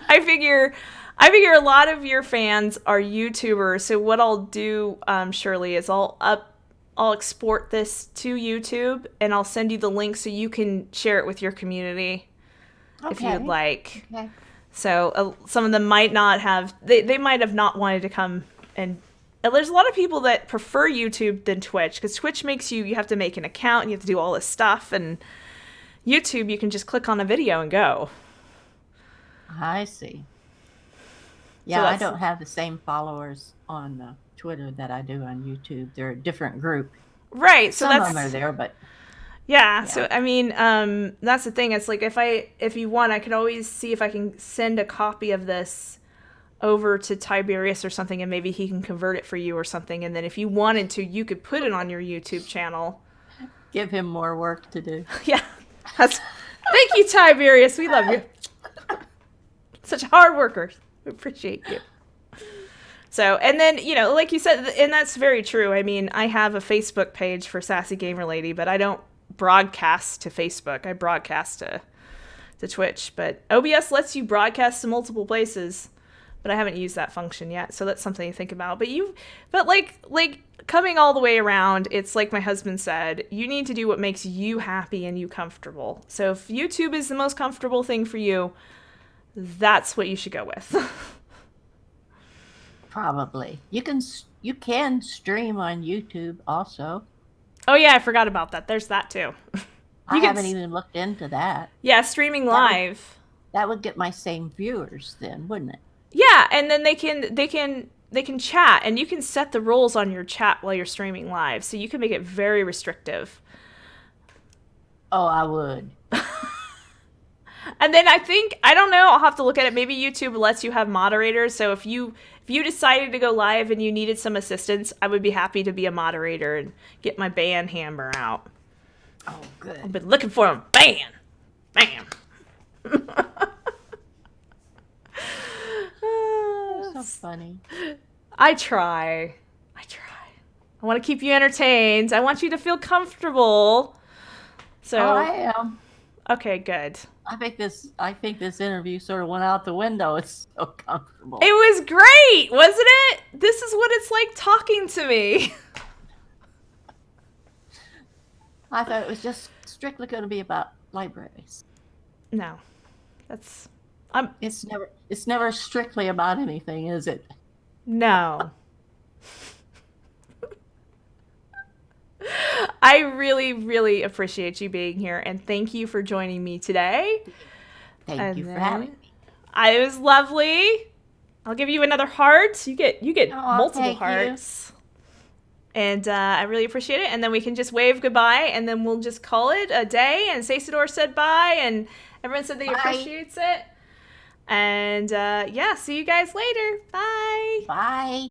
I figure a lot of your fans are YouTubers. So what I'll do, Shirley, is I'll export this to YouTube and I'll send you the link so you can share it with your community if you would Okay. like. Okay. So some of them might not have they might have not wanted to come and there's a lot of people that prefer YouTube than Twitch because Twitch makes you have to make an account and you have to do all this stuff, and YouTube you can just click on a video and go. I see. So Yeah, I that's don't have the same followers on Twitter that I do on YouTube. They're a different group. right. So Some of them are that's there, but yeah. yeah. So I mean, that's the thing. It's like if you want, I could always see if I can send a copy of this over to Tiberius or something, and maybe he can convert it for you or something. And then if you wanted to, you could put it on your YouTube channel. Give him more work to do. Yeah. That's thank you, Tiberius. We love you. Such hard workers. We appreciate you. So, and then, like you said, and that's very true. I mean, I have a Facebook page for SassyGamerLady, but I don't broadcast to Facebook. I broadcast to Twitch. But OBS lets you broadcast to multiple places, but I haven't used that function yet. So that's something to think about. But like coming all the way around, it's like my husband said, you need to do what makes you happy and you comfortable. So if YouTube is the most comfortable thing for you, that's what you should go with. Probably. You can stream on YouTube also. Oh yeah, I forgot about that. There's that too. I You can, haven't even looked into that. yeah, streaming That would live. that would get my same viewers then, wouldn't it? Yeah, and then they can chat, and you can set the rules on your chat while you're streaming live, so you can make it very restrictive. Oh, I would. And then I don't know, I'll have to look at it. Maybe YouTube lets you have moderators, so if you decided to go live and you needed some assistance, I would be happy to be a moderator and get my ban hammer out. Oh, I've good. been looking for him. Ban! Bam! You're so funny. I try. I want to keep you entertained. I want you to feel comfortable. Oh, So, I am. okay, good. I think this interview sort of went out the window. It's so comfortable. It was great, wasn't it? This is what it's like talking to me. I thought it was just strictly going to be about libraries. No, that's I'm It's never strictly about anything, is it? no. I really, really appreciate you being here, and thank you for joining me today. Thank And you for having then me. it was lovely. I'll give you another heart. You get Oh, multiple thank you. hearts. And I really appreciate it. And then we can just wave goodbye, and then we'll just call it a day. And Sasador said bye, and everyone said they Bye. appreciates it. And yeah, see you guys later. Bye. Bye.